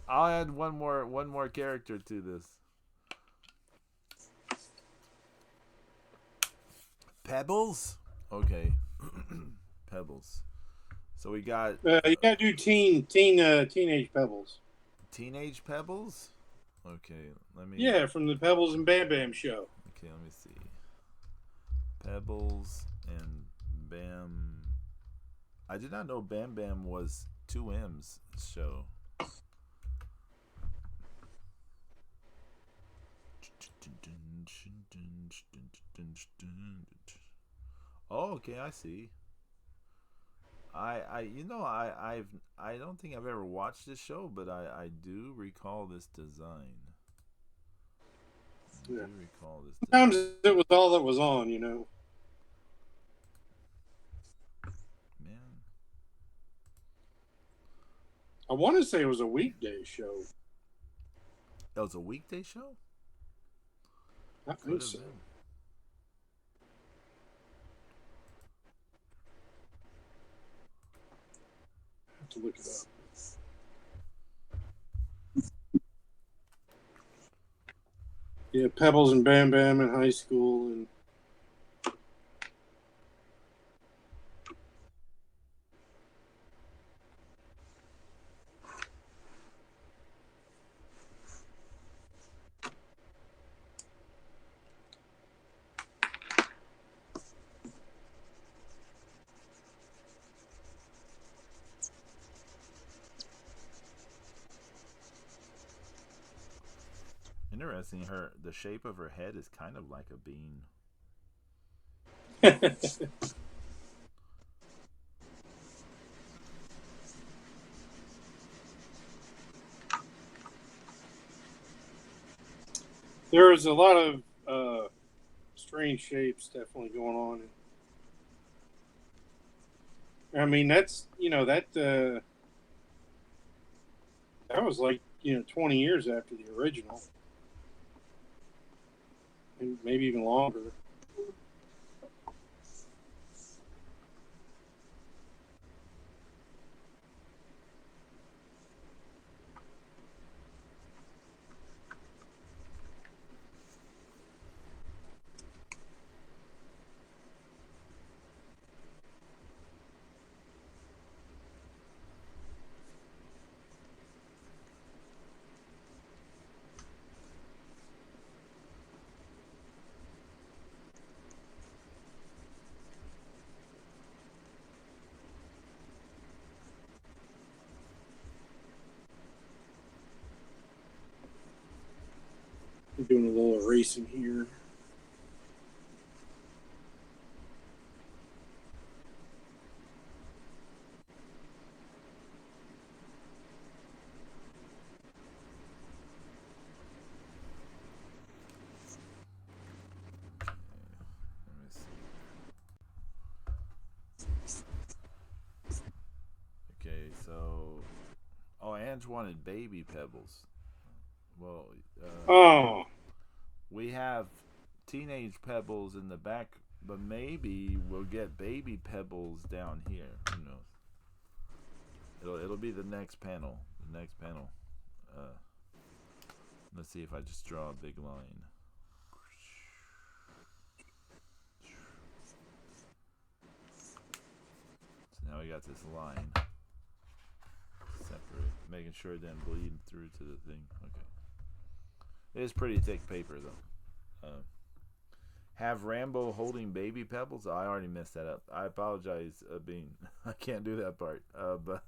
I'll add one more character to this. Pebbles. Okay. Pebbles. So we got You gotta do teenage Pebbles. teenage Pebbles. Okay, let me. Yeah, from the Pebbles and Bam Bam show. Okay, let me see. Pebbles and Bam. I did not know Bam Bam was two M's show. Oh, okay, I see. I don't think I've ever watched this show, but I do recall this design. I Yeah. do recall this Sometimes design. it was all that was on. Man, I want to say it was a weekday show. that was a weekday show. I Could think have so. been. I have to look it up. Yeah, Pebbles and Bam Bam in high school, and Interesting. The shape of her head is kind of like a bean. there's a lot of strange shapes definitely going on. I mean, that's that was like 20 years after the original, and maybe even longer. I'm doing a little erasing here. Let me see. Okay, so Ange wanted baby pebbles. Well, Oh, we have teenage pebbles in the back, but maybe we'll get baby pebbles down here. Who knows? It'll be the next panel. The next panel. Uh, let's see if I just draw a big line. So now we got this line separate, making sure it didn't bleed through to the thing. Okay. It is pretty thick paper though. Have Rambo holding baby pebbles? Oh, I already messed that up. I apologize, Bean. I can't do that part. But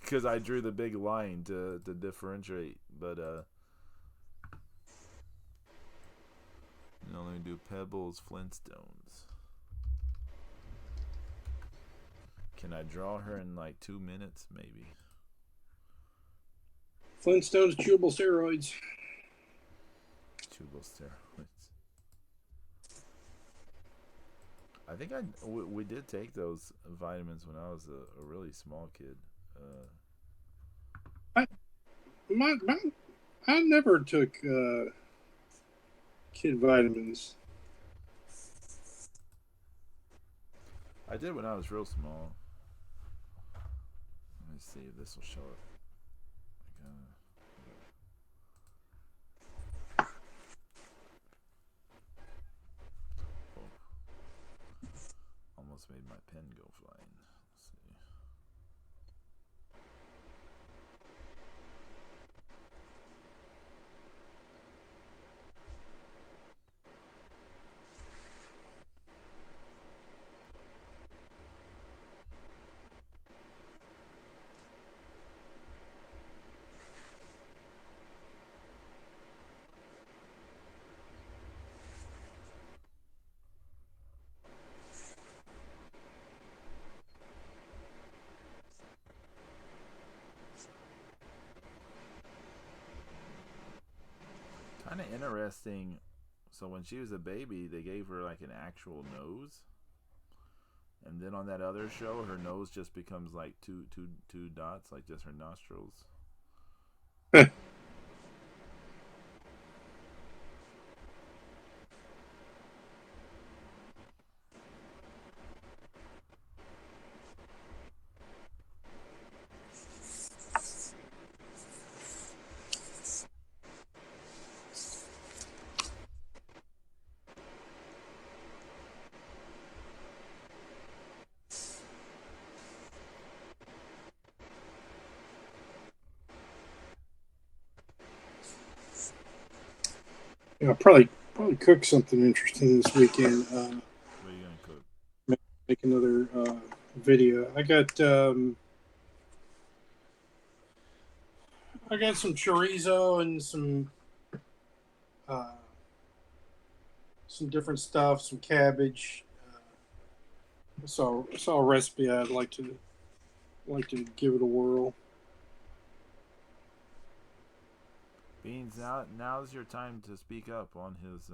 because I drew the big line to differentiate. But let me do Pebbles, Flintstones. Can I draw her in like 2 minutes, maybe? Flintstones chewable steroids. Chewable steroids. I think we did take those vitamins when I was a really small kid. I, I never took kid vitamins. I did when I was real small. Let me see if this will show it. Oh, almost made my pen go flying. Let's see. Kind of interesting. So when she was a baby, they gave her like an actual nose, and then on that other show, her nose just becomes like two dots, like just her nostrils. Yeah, I'll probably cook something interesting this weekend. What are you gonna cook? Make another video. I got some chorizo and uh, some different stuff, some cabbage. I saw a recipe. I'd like to give it a whirl. Beans, now's your time to speak up on his.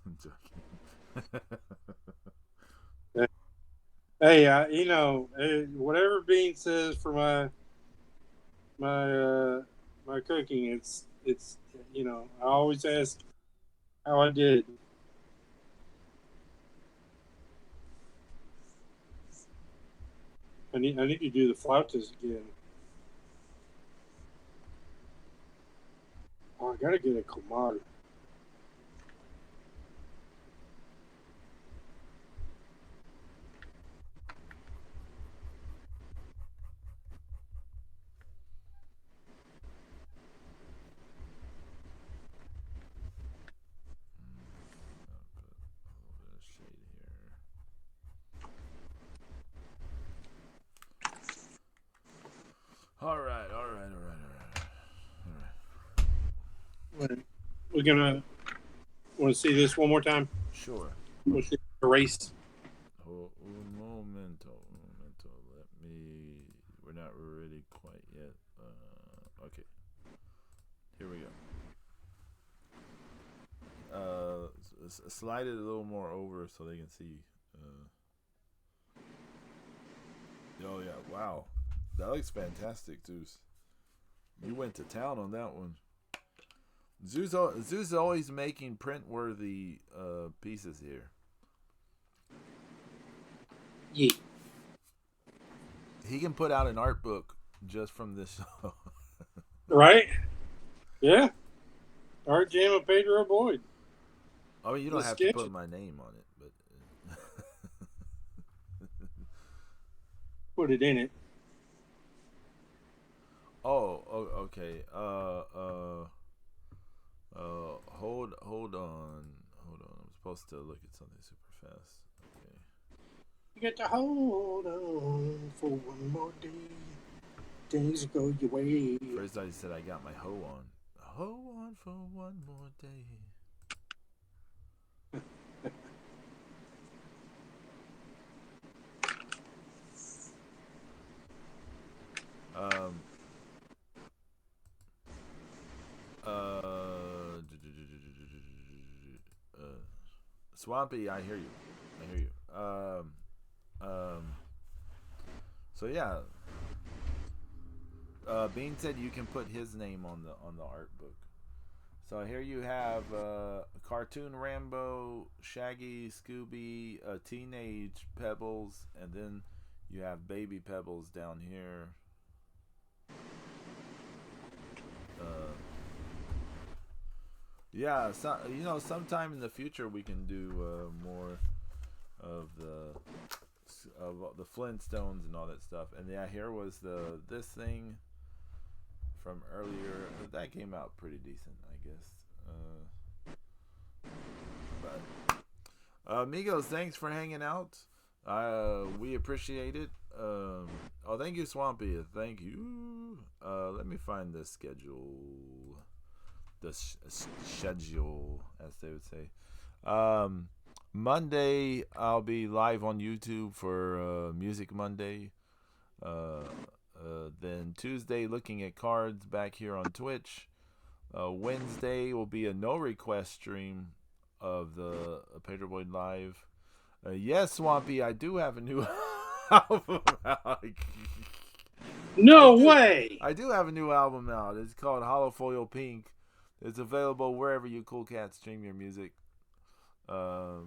I'm joking. Hey, whatever Bean says for my my cooking, it's I always ask how I did. I need to do the flautas again. Oh, I gotta get a comal. I'll put a little bit of shade here. All right, all right, all right, all right. We're gonna want to see this one more time. Sure. We'll see the race. Oh, un momento, un momento. Let me. We're not ready quite yet. Okay. Here we go. Slide it a little more over so they can see. Oh yeah! Wow, that looks fantastic, Zeus. You went to town on that one. Zeus is always making print-worthy pieces here. Yeah. He can put out an art book just from this show. Right. Yeah. Art Jam of Pedro Boyd. I mean, you The don't have to sketch. put my name on it, but Put it in it. okay. Hold on. I'm supposed to look at something super fast. Okay. You got to hold on for one more day. Things go your way. First, I said I got my hoe on. Hoe on for one more day. Um. Uh. Swampy, I hear you. I hear you. Um. So yeah, Bean said you can put his name on the art book. So here you have cartoon Rambo, Shaggy, Scooby, teenage Pebbles, and then you have baby Pebbles down here. Uh, yeah, so, sometime in the future we can do more of the Flintstones and all that stuff. And yeah, here was this thing from earlier. That came out pretty decent, I guess. But amigos, thanks for hanging out. We appreciate it. Thank you, Swampy. Thank you. Let me find the schedule. The schedule, as they would say. Monday, I'll be live on YouTube for Music Monday. Then Tuesday, looking at cards back here on Twitch. Wednesday will be a no request stream of the Pedro Boyd Live. Yes, Swampy, I do have a new album out. No way. I do have a new album out. It's called Hollow Foil Pink. It's available wherever you cool cats stream your music. You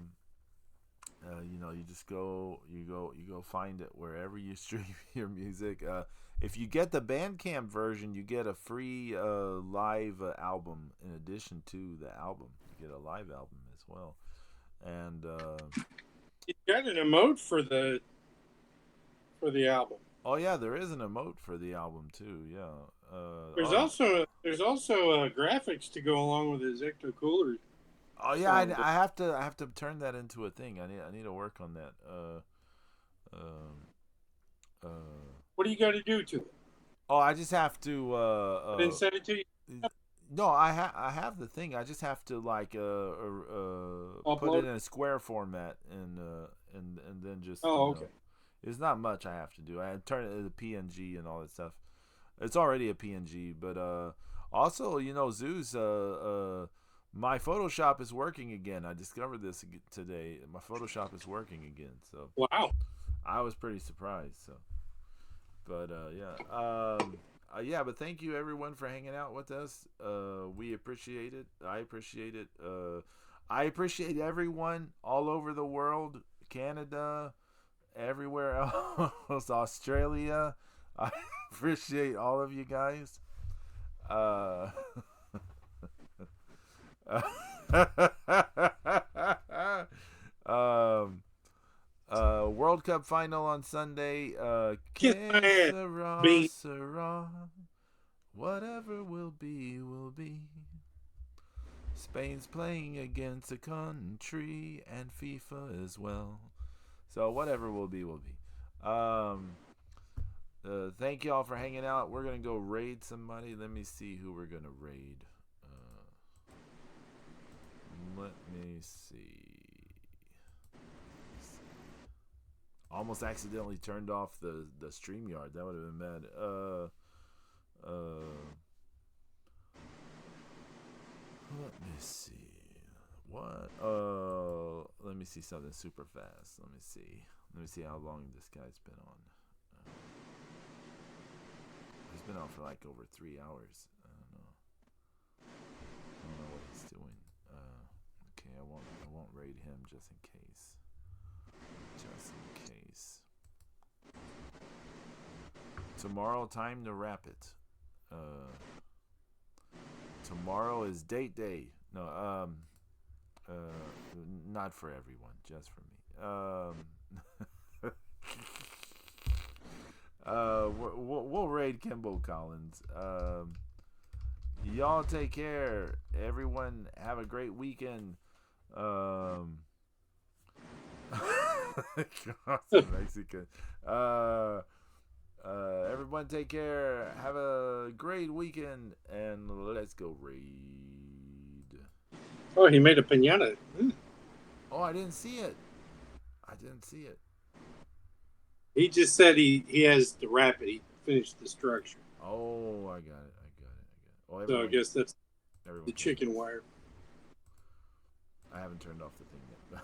just go find it wherever you stream your music. If you get the Bandcamp version, you get a free live album in addition to the album. You get a live album as well. And You got an emote for the album. oh yeah, there is an emote for the album too. Yeah. There's also graphics to go along with his ecto cooler Oh yeah, phone. But I have to turn that into a thing. I need to work on that. Um, what do you got to do to it? oh, I just have to. I didn't send it to you. No, I have the thing. I just have to like put it Upload in it. a square format and then just Oh, okay. it's not much I have to do. I turn it into PNG and all that stuff. It's already a PNG, but also Zeus my Photoshop is working again. I discovered this today. My Photoshop is working again, so Wow. I was pretty surprised. So, but yeah. But thank you everyone for hanging out with us. We appreciate it. I appreciate it. I appreciate everyone all over the world, Canada, everywhere else, Australia. I appreciate all of you guys. Uh, um, World Cup final on Sunday. Kiss my Que ass, sera, Bean. sera. Whatever will be, will be. Spain's playing against a country and FIFA as well. So whatever will be, will be. Thank y'all for hanging out. We're gonna go raid somebody. Let me see who we're gonna raid. Let me see. Almost accidentally turned off the StreamYard. That would have been bad. Let me see. What? Let me see something super fast. Let me see. Let me see how long this guy's been on. He's been on for like over 3 hours. I don't know. I don't know what he's doing. Okay, I won't raid him just in case. Just in case. Tomorrow, time to wrap it. Tomorrow is date day. No, not for everyone, just for me. We'll raid Kimbo Collins. Y'all take care. Everyone have a great weekend. Mexican. Everyone take care. Have a great weekend, and let's go raid. Oh, he made a pinata. Oh, I didn't see it. I didn't see it. He just said he has to wrap it. He finished the structure. Oh, I got it. I got it. I got it. Oh, So I guess that's everyone the chicken wire. I haven't turned off the thing yet.